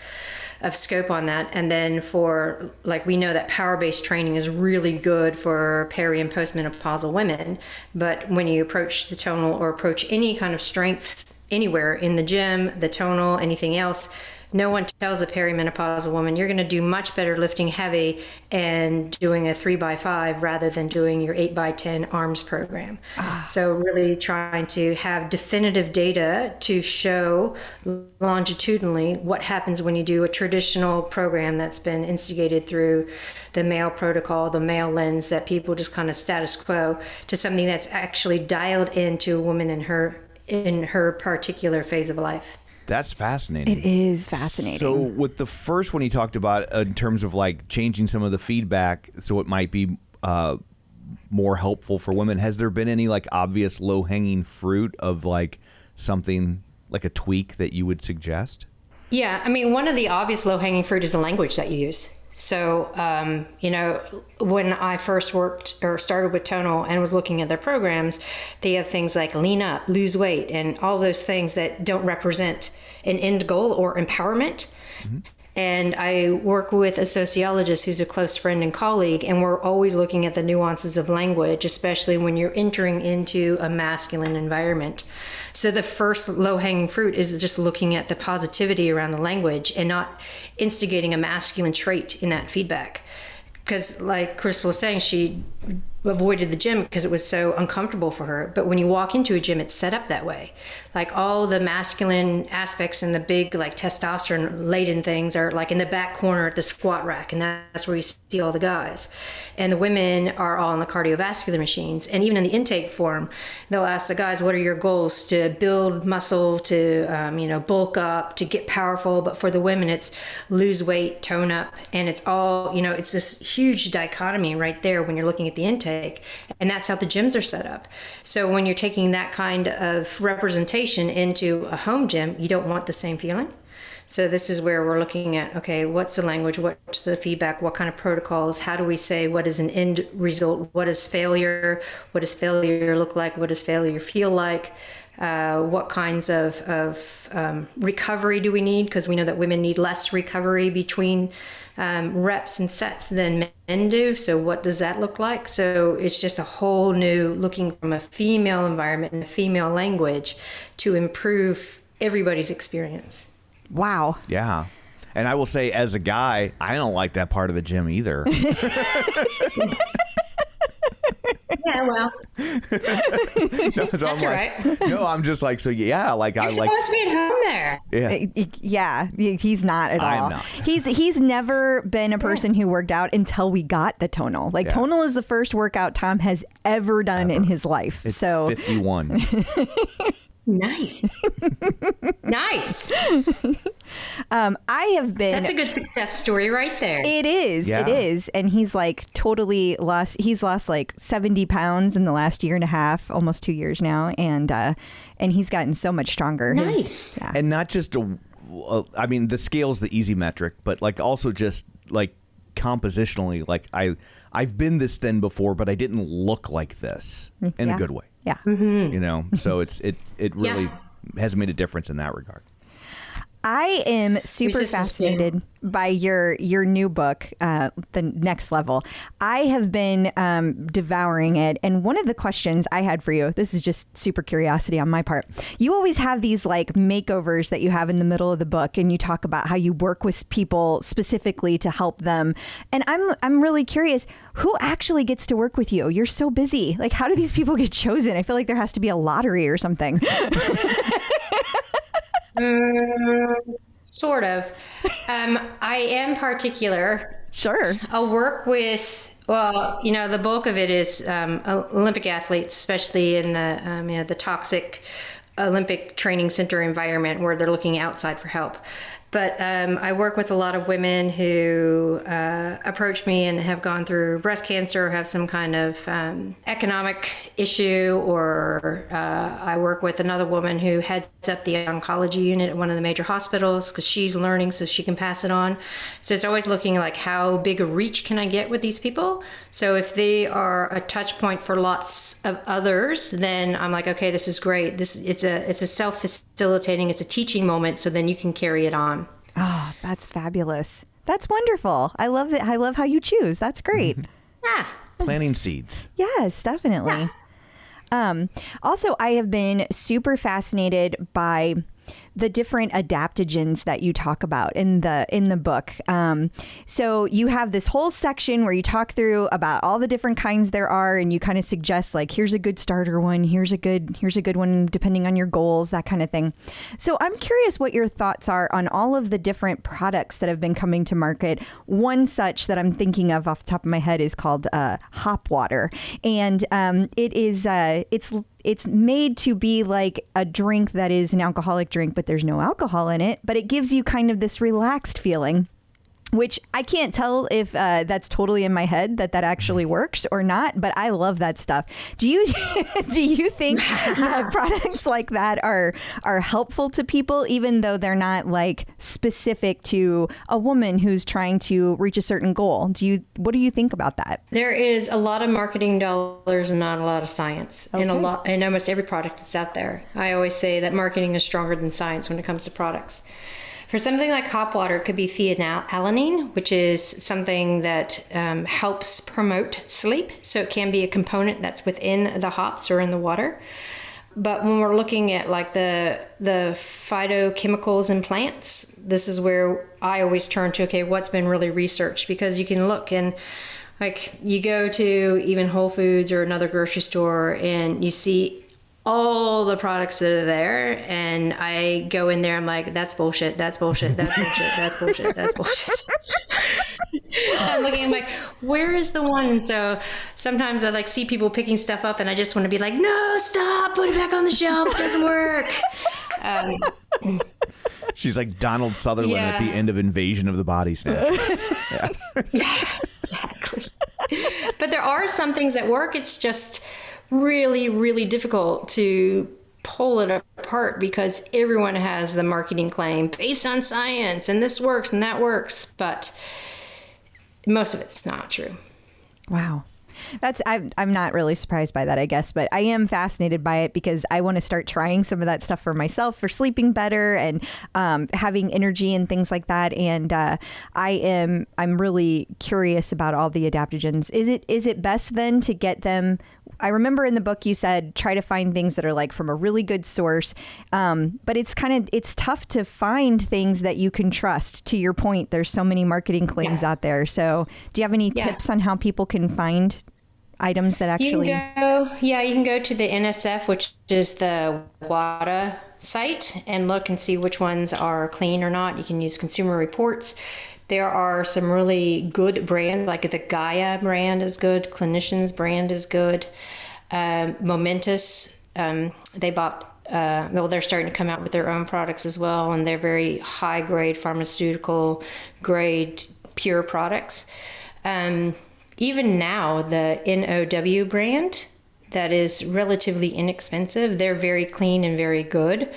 [SPEAKER 1] scope on that. And then for, like, we know that power-based training is really good for peri and postmenopausal women, but when you approach the Tonal or approach any kind of strength anywhere in the gym, the Tonal, anything else, no one tells a perimenopausal woman, you're going to do much better lifting heavy and doing a 3x5 rather than doing your 8x10 arms program. So really trying to have definitive data to show longitudinally what happens when you do a traditional program that's been instigated through the male protocol, the male lens, that people just kind of status quo, to something that's actually dialed into a woman in her particular phase of life.
[SPEAKER 4] That's fascinating.
[SPEAKER 3] It is fascinating.
[SPEAKER 4] So with the first one you talked about in terms of like changing some of the feedback so it might be more helpful for women, has there been any like obvious low-hanging fruit of like something like a tweak that you would suggest?
[SPEAKER 1] Yeah, I mean, one of the obvious low-hanging fruit is the language that you use. So, when I first worked or started with Tonal and was looking at their programs, they have things like lean up, lose weight, and all those things that don't represent an end goal or empowerment. Mm-hmm. And I work with a sociologist who's a close friend and colleague, and we're always looking at the nuances of language, especially when you're entering into a masculine environment. So the first low-hanging fruit is just looking at the positivity around the language and not instigating a masculine trait in that feedback. Because like Crystal was saying, she avoided the gym because it was so uncomfortable for her. But when you walk into a gym, it's set up that way. Like all the masculine aspects and the big like testosterone laden things are like in the back corner at the squat rack. And that's where you see all the guys. And the women are all in the cardiovascular machines. And even in the intake form, they'll ask the guys, what are your goals? To build muscle, to, bulk up, to get powerful. But for the women, it's lose weight, tone up. And it's all, it's this huge dichotomy right there when you're looking at the intake. And that's how the gyms are set up. So when you're taking that kind of representation into a home gym, you don't want the same feeling. So this is where we're looking at, okay, what's the language? What's the feedback? What kind of protocols? How do we say what is an end result? What is failure? What does failure look like? What does failure feel like? What kinds of recovery do we need? Because we know that women need less recovery between reps and sets than men do. So what does that look like? So it's just a whole new looking from a female environment and a female language to improve everybody's experience.
[SPEAKER 3] Wow.
[SPEAKER 4] Yeah. And I will say, as a guy, I don't like that part of the gym either.
[SPEAKER 1] Yeah, well.
[SPEAKER 4] That's
[SPEAKER 1] right.
[SPEAKER 4] No, I'm just like, so yeah, like
[SPEAKER 1] You're
[SPEAKER 4] I like.
[SPEAKER 1] supposed to be at home there.
[SPEAKER 4] Yeah.
[SPEAKER 3] Yeah, he's not at all.
[SPEAKER 4] I'm not.
[SPEAKER 3] He's never been a person who worked out until we got the Tonal. Like Tonal is the first workout Tom has ever done in his life.
[SPEAKER 4] It's
[SPEAKER 3] so
[SPEAKER 4] 51.
[SPEAKER 1] Nice. Nice.
[SPEAKER 3] I have been.
[SPEAKER 1] That's a good success story right there.
[SPEAKER 3] It is.
[SPEAKER 4] Yeah.
[SPEAKER 3] It is. And he's like totally lost. He's lost like 70 pounds in the last year and a half, almost 2 years now. And he's gotten so much stronger.
[SPEAKER 1] Nice.
[SPEAKER 4] And not just I mean, the scale's the easy metric, but like also just like compositionally, like I've been this thin before, but I didn't look like this in a good way.
[SPEAKER 3] Yeah.
[SPEAKER 1] Mm-hmm.
[SPEAKER 4] So it really has made a difference in that regard.
[SPEAKER 3] I am super fascinated by your new book, The Next Level. I have been devouring it. And one of the questions I had for you, this is just super curiosity on my part. You always have these like makeovers that you have in the middle of the book, and you talk about how you work with people specifically to help them. And I'm really curious, who actually gets to work with you? You're so busy. Like, how do these people get chosen? I feel like there has to be a lottery or something.
[SPEAKER 1] Sort of. I am particular.
[SPEAKER 3] Sure.
[SPEAKER 1] I'll work with, well, the bulk of it is Olympic athletes, especially in the, the toxic Olympic training center environment where they're looking outside for help. But I work with a lot of women who approach me and have gone through breast cancer, or have some kind of economic issue, or I work with another woman who heads up the oncology unit at one of the major hospitals because she's learning so she can pass it on. So it's always looking like, how big a reach can I get with these people? So if they are a touch point for lots of others, then I'm like, okay, this is great. It's a self-facilitating, it's a teaching moment, so then you can carry it on.
[SPEAKER 3] Oh, that's fabulous. That's wonderful. I love it. I love how you choose. That's great.
[SPEAKER 1] Yeah.
[SPEAKER 4] Planting seeds.
[SPEAKER 3] Yes, definitely. Yeah. Also, I have been super fascinated by the different adaptogens that you talk about in the book. So you have this whole section where you talk through about all the different kinds there are, and you kind of suggest like, here's a good starter one, here's a good one depending on your goals, that kind of thing. So I'm curious what your thoughts are on all of the different products that have been coming to market. One such that I'm thinking of off the top of my head is called Hop Water, and it's made to be like a drink that is an alcoholic drink, but there's no alcohol in it, but it gives you kind of this relaxed feeling, which I can't tell if that's totally in my head that actually works or not, but I love that stuff. Do you think products like that are helpful to people, even though they're not like specific to a woman who's trying to reach a certain goal? What do you think about that?
[SPEAKER 1] There is a lot of marketing dollars and not a lot of science in almost every product that's out there. I always say that marketing is stronger than science when it comes to products. For something like hop water, it could be theanalanine, which is something that helps promote sleep. So it can be a component that's within the hops or in the water. But when we're looking at like the phytochemicals in plants, this is where I always turn to, okay, what's been really researched? Because you can look and like you go to even Whole Foods or another grocery store and you see all the products that are there, and I go in there, I'm like, that's bullshit, that's bullshit, that's bullshit, that's bullshit, that's bullshit. I'm looking, I'm like, where is the one? And so sometimes I like see people picking stuff up and I just want to be like, no, stop, put it back on the shelf, it doesn't work.
[SPEAKER 4] She's like Donald Sutherland at the end of Invasion of the Body Snatchers.
[SPEAKER 1] Yeah, exactly. But there are some things that work. It's just really, really difficult to pull it apart because everyone has the marketing claim based on science and this works and that works, but most of it's not true.
[SPEAKER 3] Wow. I'm not really surprised by that, I guess, but I am fascinated by it because I want to start trying some of that stuff for myself for sleeping better and having energy and things like that. And I'm really curious about all the adaptogens. Is it best then to get them? I remember in the book you said try to find things that are like from a really good source, but it's tough to find things that you can trust. To your point, there's so many marketing claims out there. So do you have any tips on how people can find items that actually...
[SPEAKER 1] You can go to the NSF, which is the WADA site, and look and see which ones are clean or not. You can use Consumer Reports. There are some really good brands, like the Gaia brand is good, Clinicians brand is good, Momentous, they bought, they're starting to come out with their own products as well, and they're very high grade, pharmaceutical grade, pure products. Even now, the NOW brand, that is relatively inexpensive, they're very clean and very good.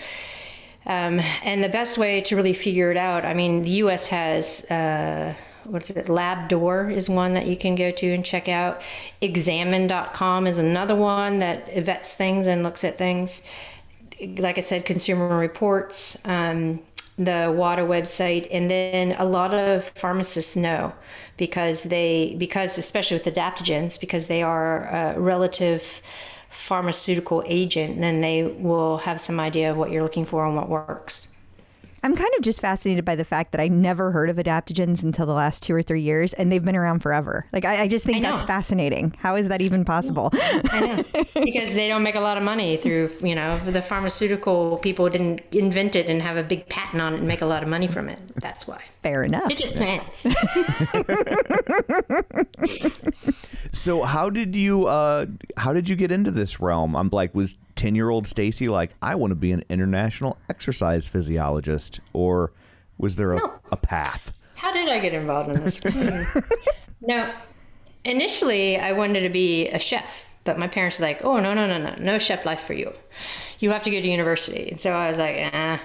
[SPEAKER 1] And the best way to really figure it out, I mean, the U.S. has, Lab Door is one that you can go to and check out. Examine.com is another one that vets things and looks at things. Like I said, Consumer Reports. the WADA website, and then a lot of pharmacists know because especially with adaptogens, because they are a relative pharmaceutical agent, then they will have some idea of what you're looking for and what works.
[SPEAKER 3] I'm kind of just fascinated by the fact that I never heard of adaptogens until the last 2 or 3 years, and they've been around forever. Like, I just think that's fascinating. How is that even possible?
[SPEAKER 1] I know. Because they don't make a lot of money through, the pharmaceutical people didn't invent it and have a big patent on it and make a lot of money from it. That's why.
[SPEAKER 3] Fair enough.
[SPEAKER 1] They're just plants.
[SPEAKER 4] So how did you get into this realm? I'm like, was 10-year-old Stacy like, I want to be an international exercise physiologist, or was there a path?
[SPEAKER 1] How did I get involved in this? No, initially I wanted to be a chef, but my parents were like, oh, no chef life for you. You have to go to university. And so I was like,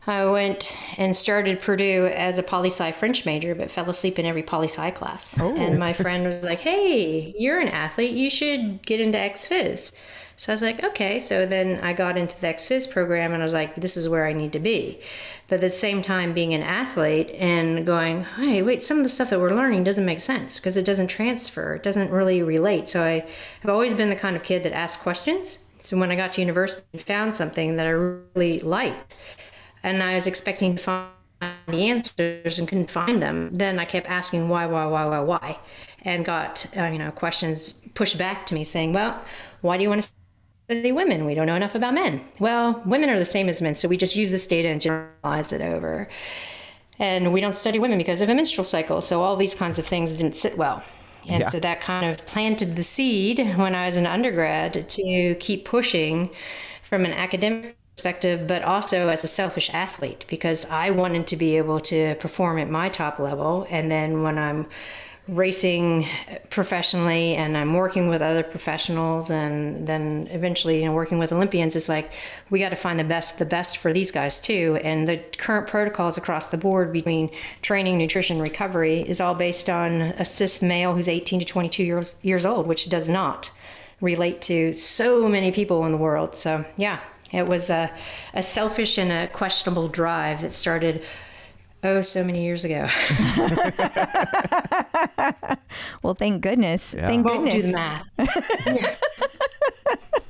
[SPEAKER 1] I went and started Purdue as a poli-sci French major, but fell asleep in every poli-sci class. Oh. And my friend was like, hey, you're an athlete. You should get into ex-phys. So I was like, okay. So then I got into the ex-phys program, and I was like, this is where I need to be. But at the same time, being an athlete and going, hey, wait, some of the stuff that we're learning doesn't make sense because it doesn't transfer. It doesn't really relate. So I have always been the kind of kid that asks questions. So when I got to university and found something that I really liked, and I was expecting to find the answers and couldn't find them, then I kept asking why, and got questions pushed back to me saying, well, why do you want to study women? We don't know enough about men. Well, women are the same as men, so we just use this data and generalize it over. And we don't study women because of a menstrual cycle, so all these kinds of things didn't sit well. And so that kind of planted the seed when I was an undergrad to keep pushing from an academic perspective, but also as a selfish athlete, because I wanted to be able to perform at my top level. And then when I'm racing professionally and I'm working with other professionals and then eventually working with Olympians, it's like we got to find the best for these guys too. And the current protocols across the board between training, nutrition, recovery is all based on a cis male who's 18 to 22 years old, which does not relate to so many people in the world. So yeah, it was a selfish and a questionable drive that started so many years ago.
[SPEAKER 3] Well, thank goodness.
[SPEAKER 4] Yeah.
[SPEAKER 3] Thank
[SPEAKER 1] Won't
[SPEAKER 3] goodness.
[SPEAKER 1] do the math.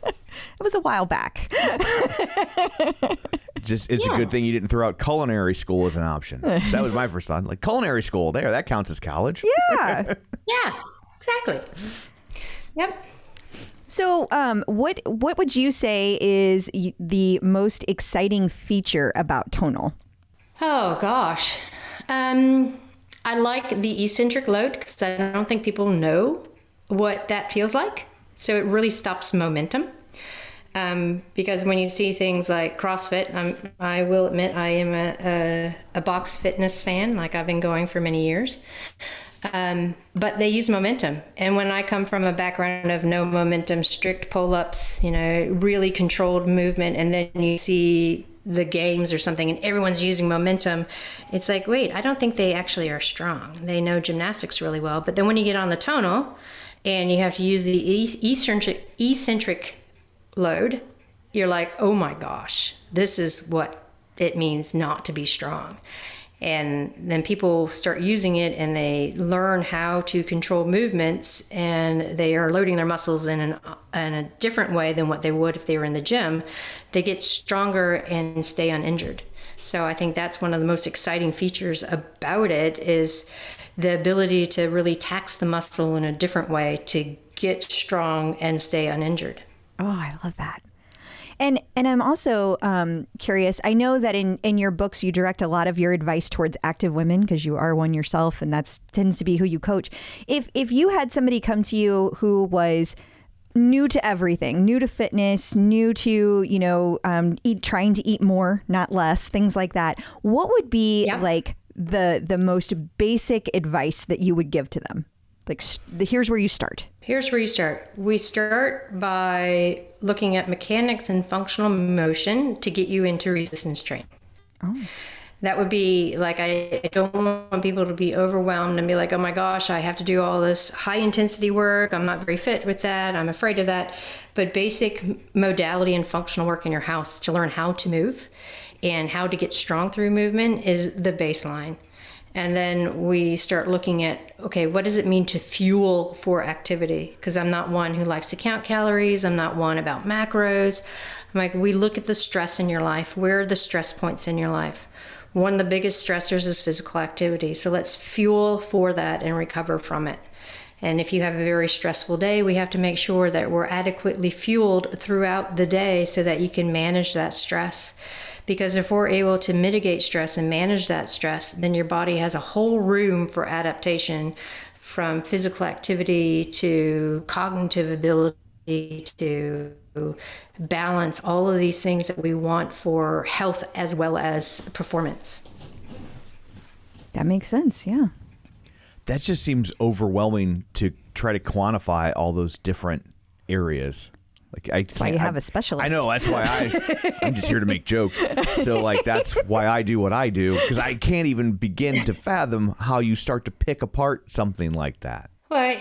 [SPEAKER 3] It was a while back.
[SPEAKER 4] It's a good thing you didn't throw out culinary school as an option. That was my first thought. Like, culinary school, that counts as college.
[SPEAKER 3] Yeah.
[SPEAKER 1] Yeah, exactly. Yep.
[SPEAKER 3] So what would you say is the most exciting feature about Tonal?
[SPEAKER 1] Oh, gosh. I like the eccentric load because I don't think people know what that feels like. So it really stops momentum. Because when you see things like CrossFit, I will admit I am a box fitness fan. Like I've been going for many years. But they use momentum. And when I come from a background of no momentum, strict pull-ups, really controlled movement, and then you see the games or something and everyone's using momentum, it's like, wait, I don't think they actually are strong. They know gymnastics really well. But then when you get on the tonal and you have to use the eccentric load, you're like, oh my gosh, this is what it means not to be strong. And then people start using it and they learn how to control movements, and they are loading their muscles in a different way than what they would if they were in the gym. They get stronger and stay uninjured. So I think that's one of the most exciting features about it, is the ability to really tax the muscle in a different way to get strong and stay uninjured.
[SPEAKER 3] Oh, I love that. And I'm also curious. I know that in your books, you direct a lot of your advice towards active women because you are one yourself, and that tends to be who you coach. If you had somebody come to you who was new to everything, new to fitness, new to, trying to eat more, not less, things like that, what would be like the most basic advice that you would give to them? Like, here's where you start.
[SPEAKER 1] Here's where you start. We start by looking at mechanics and functional motion to get you into resistance training. Oh. That would be like, I don't want people to be overwhelmed and be like, oh my gosh, I have to do all this high intensity work. I'm not very fit with that. I'm afraid of that. But basic modality and functional work in your house to learn how to move. and how to get strong through movement is the baseline. And then we start looking at, okay, what does it mean to fuel for activity? Because I'm not one who likes to count calories. I'm not one about macros. I'm like, we look at the stress in your life. Where are the stress points in your life? One of the biggest stressors is physical activity. So let's fuel for that and recover from it. And if you have a very stressful day, we have to make sure that we're adequately fueled throughout the day so that you can manage that stress. Because if we're able to mitigate stress and manage that stress, then your body has a whole room for adaptation, from physical activity to cognitive ability to balance, all of these things that we want for health as well as performance.
[SPEAKER 3] That makes sense. Yeah.
[SPEAKER 4] That just seems overwhelming to try to quantify all those different areas. Like
[SPEAKER 3] that's why you have a specialist.
[SPEAKER 4] I know. That's why I'm just here to make jokes. So like, that's why I do what I do, because I can't even begin to fathom how you start to pick apart something like that.
[SPEAKER 1] Well,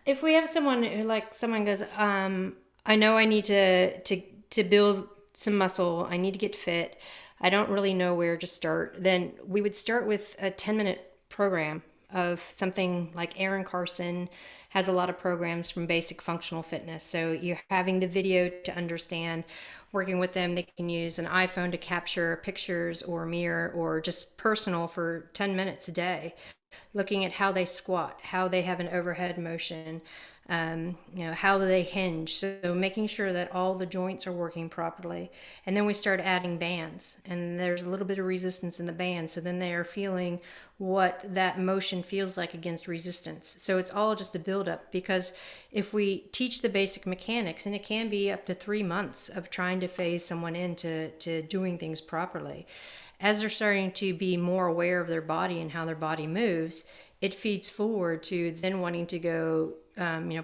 [SPEAKER 1] if we have someone who, like, someone goes, I know I need to build some muscle. I need to get fit. I don't really know where to start. Then we would start with a 10-minute program of something like Aaron Carson has a lot of programs from basic functional fitness. So you're having the video to understand, working with them. They can use an iPhone to capture pictures or a mirror, or just personal for 10 minutes a day, looking at how they squat, how they have an overhead motion, how they hinge. So making sure that all the joints are working properly. And then we start adding bands, and there's a little bit of resistance in the band. So then they are feeling what that motion feels like against resistance. So it's all just a buildup, because if we teach the basic mechanics, and it can be up to 3 months of trying to phase someone into doing things properly, as they're starting to be more aware of their body and how their body moves, it feeds forward to then wanting to go,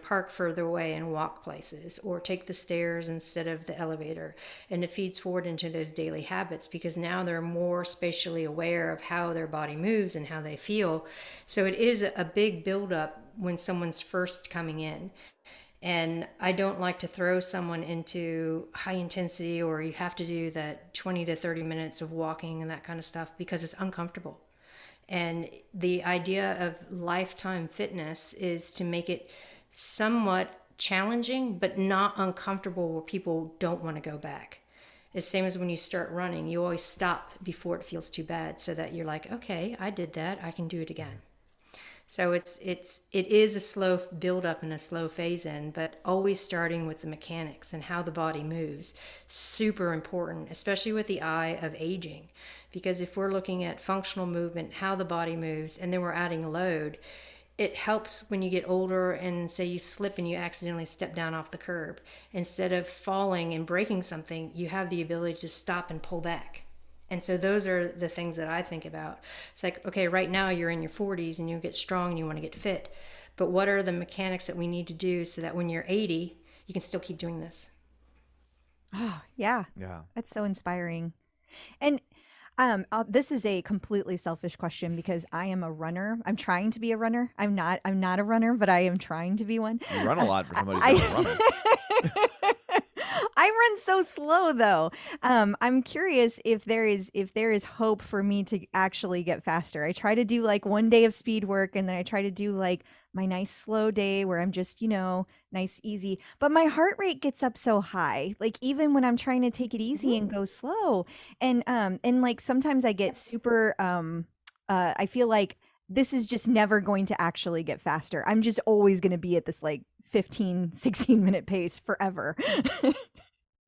[SPEAKER 1] park further away and walk places, or take the stairs instead of the elevator. And it feeds forward into those daily habits, because now they're more spatially aware of how their body moves and how they feel. So it is a big buildup when someone's first coming in. And I don't like to throw someone into high intensity, or you have to do that 20 to 30 minutes of walking and that kind of stuff, because it's uncomfortable. And the idea of lifetime fitness is to make it somewhat challenging, but not uncomfortable where people don't want to go back. It's the same as when you start running, you always stop before it feels too bad, so that you're like, okay, I did that, I can do it again. So it is a slow build up and a slow phase in, but always starting with the mechanics and how the body moves. Super important, especially with the eye of aging, because if we're looking at functional movement, how the body moves, and then we're adding load, it helps when you get older and say you slip and you accidentally step down off the curb. Instead of falling and breaking something, you have the ability to stop and pull back. And so those are the things that I think about. It's like, okay, right now you're in your 40s and you get strong and you want to get fit. But what are the mechanics that we need to do so that when you're 80, you can still keep doing this?
[SPEAKER 3] Oh, yeah.
[SPEAKER 4] Yeah.
[SPEAKER 3] That's so inspiring. And this is a completely selfish question, because I am a runner. I'm trying to be a runner. I'm not a runner, but I am trying to be one.
[SPEAKER 4] You run a lot for somebody who's not a runner.
[SPEAKER 3] I run so slow, though. I'm curious if there is hope for me to actually get faster. I try to do like one day of speed work, and then I try to do like my nice slow day where I'm just, nice, easy. But my heart rate gets up so high, like even when I'm trying to take it easy and go slow. And like sometimes I get super, I feel like this is just never going to actually get faster. I'm just always going to be at this like 15, 16 minute pace forever.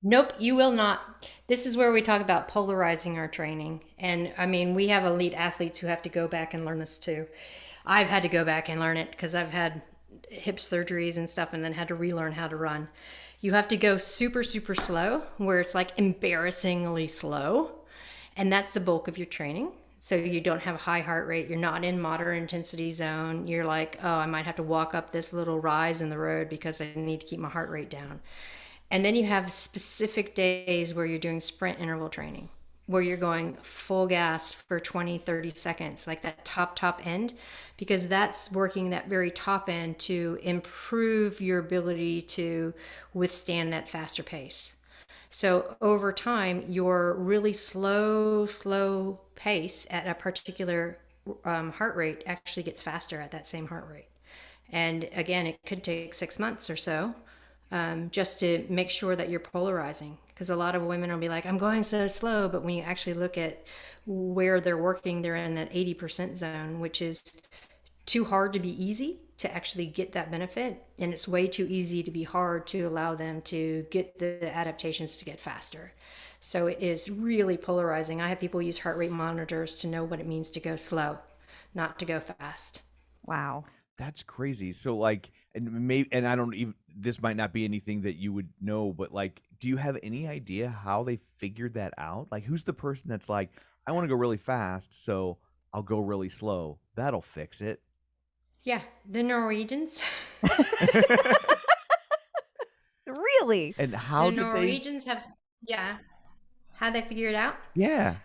[SPEAKER 1] Nope, you will not. This is where we talk about polarizing our training. And I mean, we have elite athletes who have to go back and learn this too. I've had to go back and learn it because I've had hip surgeries and stuff, and then had to relearn how to run. You have to go super, super slow, where it's like embarrassingly slow. And that's the bulk of your training. So you don't have a high heart rate. You're not in moderate intensity zone. You're like, oh, I might have to walk up this little rise in the road because I need to keep my heart rate down. And then you have specific days where you're doing sprint interval training, where you're going full gas for 20, 30 seconds, like that top end, because that's working that very top end to improve your ability to withstand that faster pace. So over time, your really slow pace at a particular heart rate actually gets faster at that same heart rate. And again, it could take 6 months or so just to make sure that you're polarizing. Because a lot of women will be like, I'm going so slow. But when you actually look at where they're working, they're in that 80% zone, which is too hard to be easy to actually get that benefit. And it's way too easy to be hard to allow them to get the adaptations to get faster. So it is really polarizing. I have people use heart rate monitors to know what it means to go slow, not to go fast.
[SPEAKER 3] Wow.
[SPEAKER 4] That's crazy. So like, and I don't even, this might not be anything that you would know, but like, do you have any idea how they figured that out? Like, who's the person that's like, I want to go really fast, so I'll go really slow. That'll fix it.
[SPEAKER 1] Yeah, the Norwegians.
[SPEAKER 3] Really?
[SPEAKER 4] And how
[SPEAKER 1] The
[SPEAKER 4] did they?
[SPEAKER 1] Norwegians have, yeah, how they figure it out?
[SPEAKER 4] Yeah.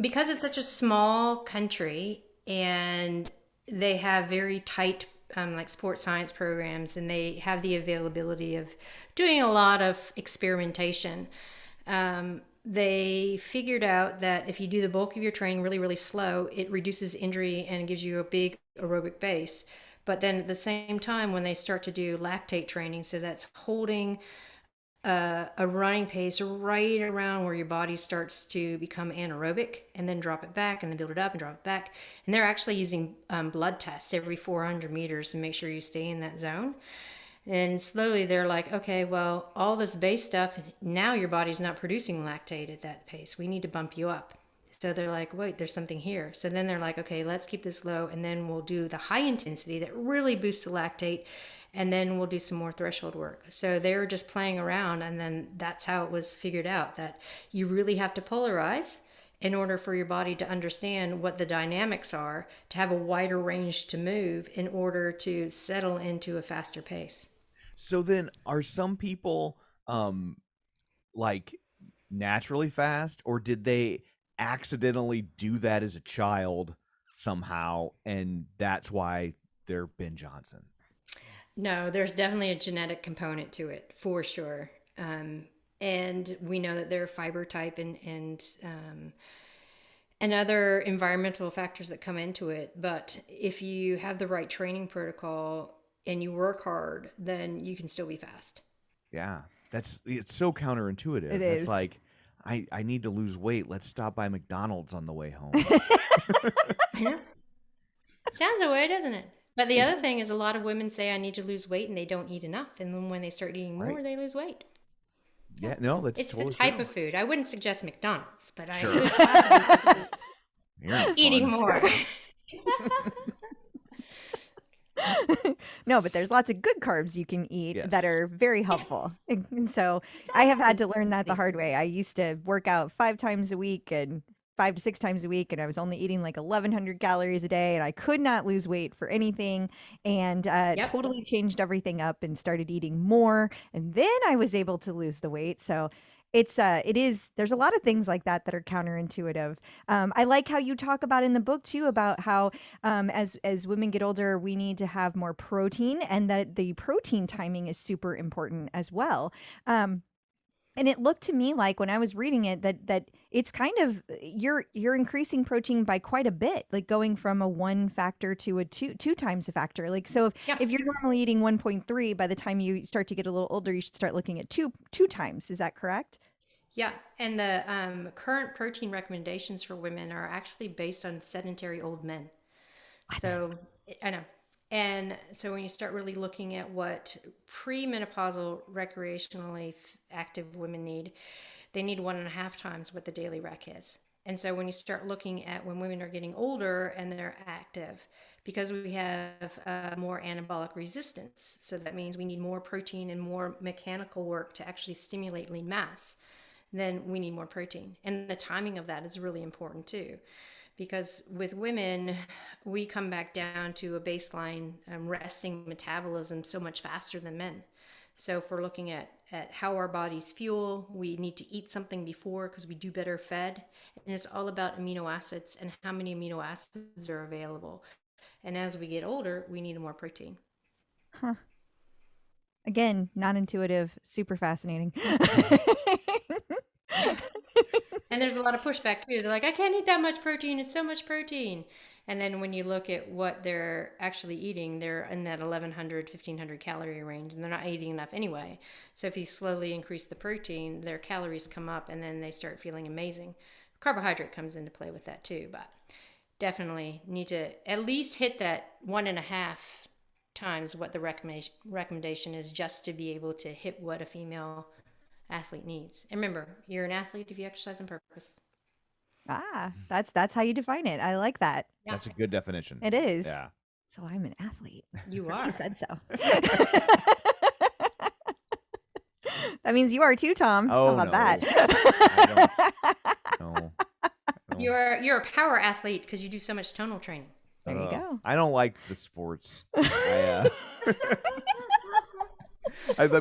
[SPEAKER 1] Because it's such a small country and they have very tight like sports science programs, and they have the availability of doing a lot of experimentation. They figured out that if you do the bulk of your training really, really slow, it reduces injury and gives you a big aerobic base. But then at the same time, when they start to do lactate training, so that's holding a running pace right around where your body starts to become anaerobic, and then drop it back and then build it up and drop it back. And they're actually using blood tests every 400 meters to make sure you stay in that zone. And slowly they're like, okay, well, all this base stuff, now your body's not producing lactate at that pace. We need to bump you up. So they're like, wait, there's something here. So then they're like, okay, let's keep this low, and then we'll do the high intensity that really boosts the lactate, and then we'll do some more threshold work. So they were just playing around, and then that's how it was figured out, that you really have to polarize in order for your body to understand what the dynamics are, to have a wider range to move in order to settle into a faster pace.
[SPEAKER 4] So then, are some people like naturally fast, or did they accidentally do that as a child somehow, and that's why they're Ben Johnson?
[SPEAKER 1] No, there's definitely a genetic component to it for sure. And we know that there are fiber type and other environmental factors that come into it. But if you have the right training protocol and you work hard, then you can still be fast.
[SPEAKER 4] Yeah, it's so counterintuitive.
[SPEAKER 3] It
[SPEAKER 4] It's
[SPEAKER 3] is.
[SPEAKER 4] like I need to lose weight. Let's stop by McDonald's on the way home.
[SPEAKER 1] Sounds that way, doesn't it? But the other thing is, a lot of women say I need to lose weight and they don't eat enough. And then when they start eating more,
[SPEAKER 4] Right.
[SPEAKER 1] they lose weight.
[SPEAKER 4] Yeah, no, that's
[SPEAKER 1] It's
[SPEAKER 4] totally
[SPEAKER 1] the type
[SPEAKER 4] true.
[SPEAKER 1] of food. I wouldn't suggest McDonald's, but I
[SPEAKER 4] Sure.
[SPEAKER 1] could possibly
[SPEAKER 4] You're
[SPEAKER 1] eating
[SPEAKER 4] fun.
[SPEAKER 1] more.
[SPEAKER 3] No, but there's lots of good carbs you can eat that
[SPEAKER 4] Yes.
[SPEAKER 3] are very helpful. And so I have had to learn that the hard way. I used to work out 5 times a week and 5 to 6 times a week, and I was only eating like 1,100 calories a day, and I could not lose weight for anything, and
[SPEAKER 1] Yep.
[SPEAKER 3] totally changed everything up and started eating more, and then I was able to lose the weight. So there's a lot of things like that that are counterintuitive. I like how you talk about in the book too about how as women get older, we need to have more protein, and that the protein timing is super important as well. And it looked to me like when I was reading it that it's kind of you're increasing protein by quite a bit, like going from a 1 factor to a two times a factor. Like so
[SPEAKER 1] Yeah.
[SPEAKER 3] if you're normally eating 1.3, by the time you start to get a little older, you should start looking at two times. Is that correct?
[SPEAKER 1] Yeah, and the current protein recommendations for women are actually based on sedentary old men. So I know. And so when you start really looking at what premenopausal recreationally active women need, they need 1.5 times what the daily rec is. And so when you start looking at when women are getting older and they're active, because we have more anabolic resistance, so that means we need more protein and more mechanical work to actually stimulate lean mass, then we need more protein. And the timing of that is really important too. Because with women, we come back down to a baseline resting metabolism so much faster than men. So if we're looking at how our bodies fuel, we need to eat something before because we do better fed. And it's all about amino acids and how many amino acids are available. And as we get older, we need more protein.
[SPEAKER 3] Huh. Again, non-intuitive, super fascinating.
[SPEAKER 1] And there's a lot of pushback too. They're like, I can't eat that much protein. It's so much protein. And then when you look at what they're actually eating, they're in that 1,100, 1,500 calorie range, and they're not eating enough anyway. So if you slowly increase the protein, their calories come up, and then they start feeling amazing. Carbohydrate comes into play with that too, but definitely need to at least hit that 1.5 times what the recommendation is, just to be able to hit what a female athlete needs. And remember, you're an athlete if you exercise on purpose.
[SPEAKER 3] That's how you define it. I like that.
[SPEAKER 1] Yeah.
[SPEAKER 4] That's a good definition.
[SPEAKER 3] It is.
[SPEAKER 4] Yeah.
[SPEAKER 3] So I'm an athlete.
[SPEAKER 1] You are.
[SPEAKER 3] She said so. That means you are too, Tom.
[SPEAKER 4] Oh,
[SPEAKER 3] How about
[SPEAKER 4] no.
[SPEAKER 3] that?
[SPEAKER 4] I don't. No.
[SPEAKER 1] You're a power athlete because you do so much tonal training.
[SPEAKER 3] There you go.
[SPEAKER 4] I don't like the sports.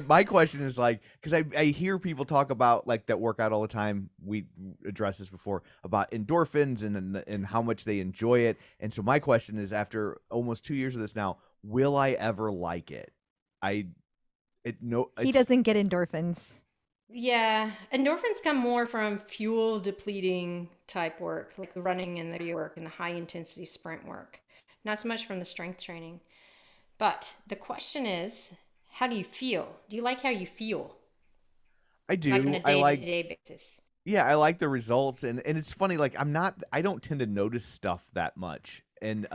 [SPEAKER 4] My question is like, because I hear people talk about like that work out all the time. We addressed this before about endorphins and how much they enjoy it. And so my question is, after almost 2 years of this now, will I ever like it?
[SPEAKER 3] He doesn't get endorphins.
[SPEAKER 1] Yeah, endorphins come more from fuel depleting type work, like the running and the work and the high intensity sprint work, not so much from the strength training. But the question is, how do you feel? Do you like how you feel?
[SPEAKER 4] I do.
[SPEAKER 1] Like on a day-to-day basis.
[SPEAKER 4] Yeah, I like the results, and it's funny. Like I don't tend to notice stuff that much, and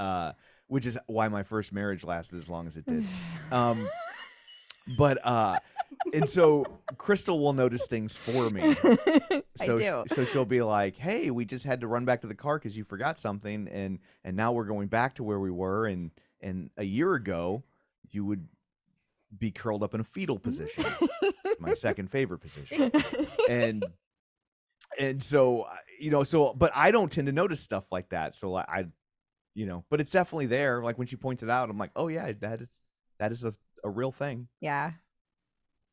[SPEAKER 4] which is why my first marriage lasted as long as it did. And so Crystal will notice things for me. So,
[SPEAKER 3] I do.
[SPEAKER 4] So she'll be like, "Hey, we just had to run back to the car because you forgot something, and now we're going back to where we were, and a year ago you would be curled up in a fetal position." It's my second favorite position, and so but I don't tend to notice stuff like that. So but it's definitely there. Like when she points it out, I'm like, oh yeah, that is a real thing.
[SPEAKER 3] Yeah.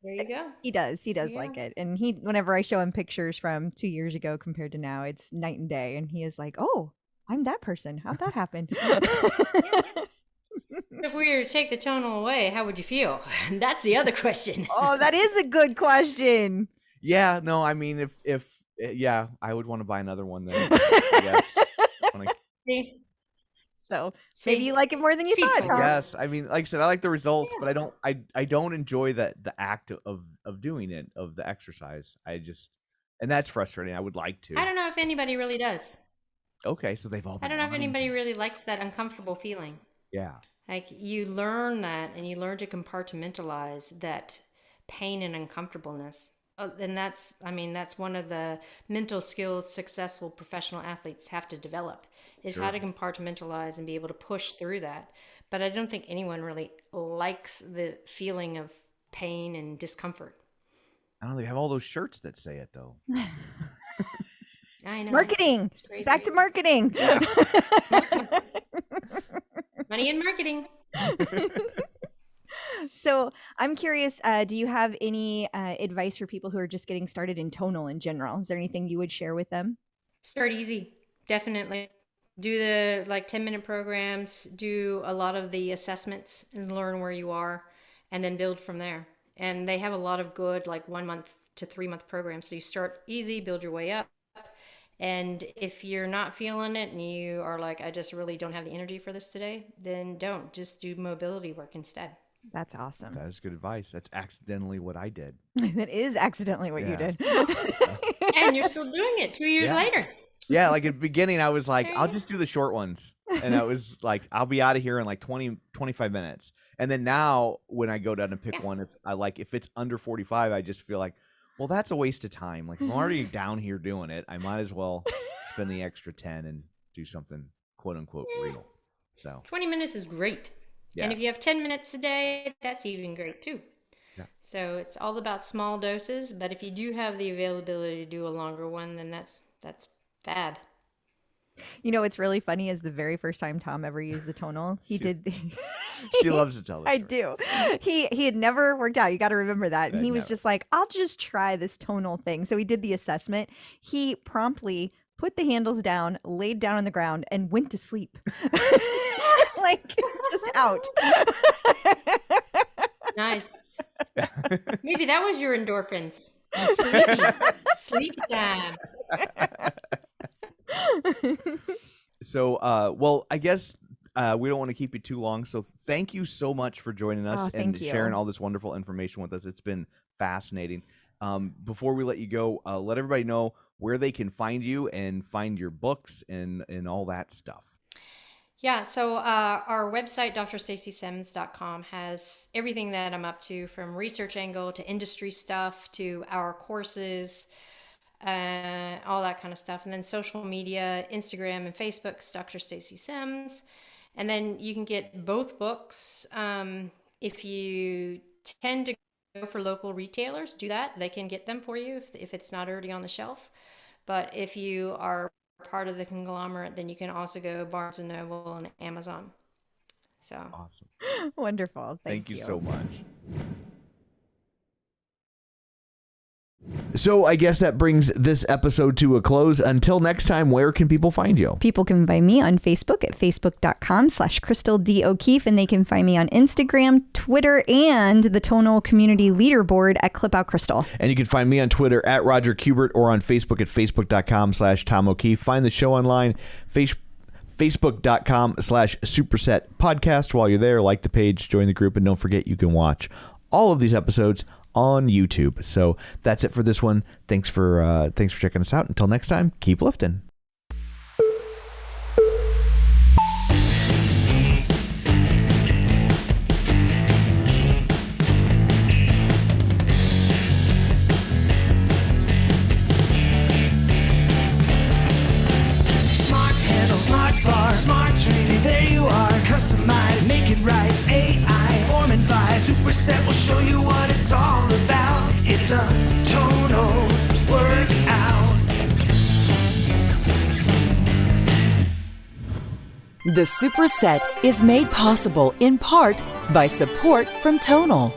[SPEAKER 1] There you go.
[SPEAKER 3] He does
[SPEAKER 1] Yeah.
[SPEAKER 3] like it. And whenever I show him pictures from 2 years ago compared to now, it's night and day. And he is like, oh, I'm that person. How'd that happen?
[SPEAKER 1] If we were to take the tonal away, how would you feel? That's the other question.
[SPEAKER 3] Oh, that is a good question.
[SPEAKER 4] Yeah, no, I mean, if I would want to buy another one then. Yes.
[SPEAKER 1] See?
[SPEAKER 3] So maybe you like it more than you thought. Huh?
[SPEAKER 4] Yes, I mean, like I said, I like the results, but I don't enjoy the act of doing it, of the exercise. And that's frustrating. I would like to.
[SPEAKER 1] I don't know if anybody really does.
[SPEAKER 4] Okay, so they've all been
[SPEAKER 1] I don't know if
[SPEAKER 4] lying.
[SPEAKER 1] anybody really likes that uncomfortable feeling.
[SPEAKER 4] Yeah.
[SPEAKER 1] Like you learn that, and you learn to compartmentalize that pain and uncomfortableness. And that's one of the mental skills successful professional athletes have to develop, is how to compartmentalize and be able to push through that. But I don't think anyone really likes the feeling of pain and discomfort.
[SPEAKER 4] I don't think they have all those shirts that say it though.
[SPEAKER 1] I know.
[SPEAKER 3] Marketing. It's back to marketing.
[SPEAKER 4] Yeah.
[SPEAKER 1] Money in marketing.
[SPEAKER 3] So I'm curious, do you have any advice for people who are just getting started in tonal in general? Is there anything you would share with them?
[SPEAKER 1] Start easy. Definitely. Do the 10-minute programs, do a lot of the assessments and learn where you are, and then build from there. And they have a lot of good 1 month to 3 month programs. So you start easy, build your way up. And if you're not feeling it and you are like, I just really don't have the energy for this today, then don't. Just do mobility work instead.
[SPEAKER 3] That's awesome.
[SPEAKER 4] That is good advice. That's accidentally what I did.
[SPEAKER 3] That is accidentally what you did.
[SPEAKER 1] And you're still doing it 2 years later.
[SPEAKER 4] Yeah, like at the beginning, I was like, I'll just do the short ones. And I was like, I'll be out of here in 20, 25 minutes. And then now when I go down and pick one, if it's under 45, I just feel like, well, that's a waste of time. Like, if I'm already down here doing it, I might as well spend the extra 10 and do something quote unquote real. So
[SPEAKER 1] 20 minutes is great.
[SPEAKER 4] Yeah.
[SPEAKER 1] And if you have 10 minutes a day, that's even great too.
[SPEAKER 4] Yeah.
[SPEAKER 1] So it's all about small doses, but if you do have the availability to do a longer one, then that's fab.
[SPEAKER 3] You know, what's really funny is the very first time Tom ever used the tonal, he did.
[SPEAKER 4] She loves to tell this
[SPEAKER 3] I
[SPEAKER 4] story.
[SPEAKER 3] do. He had never worked out. You got to remember that. And he was just like, I'll just try this tonal thing. So he did the assessment. He promptly put the handles down, laid down on the ground, and went to sleep. Just out.
[SPEAKER 1] Nice. Maybe that was your endorphins. Sleepy time.
[SPEAKER 4] So, well, I guess we don't want to keep you too long. So thank you so much for joining us and
[SPEAKER 3] thank you.
[SPEAKER 4] sharing all this wonderful information with us. It's been fascinating. Before we let you go, let everybody know where they can find you and find your books and all that stuff.
[SPEAKER 1] Yeah, so our website, drstacysims.com, has everything that I'm up to, from research angle to industry stuff to our courses, all that kind of stuff. And then social media, Instagram and Facebook's Dr. Stacy Sims. And then you can get both books. If you tend to go for local retailers, do that. They can get them for you if it's not already on the shelf. But if you are part of the conglomerate, then you can also go Barnes & Noble and Amazon. So
[SPEAKER 4] Awesome.
[SPEAKER 3] Wonderful.
[SPEAKER 4] Thank you so much. So I guess that brings this episode to a close. Until next time, where can people find you?
[SPEAKER 3] People can find me on Facebook at facebook.com/Crystal D. O'Keefe, and they can find me on Instagram, Twitter, and the Tonal Community Leaderboard at ClipOutCrystal.
[SPEAKER 4] And you can find me on Twitter at Roger Kubert or on Facebook at facebook.com/Tom O'Keefe. Find the show online, facebook.com/Superset Podcast. While you're there, like the page, join the group, and don't forget you can watch all of these episodes on YouTube. So that's it for this one. Thanks for checking us out. Until next time, keep lifting.
[SPEAKER 2] Smart handle, smart bar, smart training. There you are, customize, make it right. AI, form and vibe. Superset will show you what it's all about. It's a tonal workout.
[SPEAKER 5] The Superset is made possible in part by support from Tonal.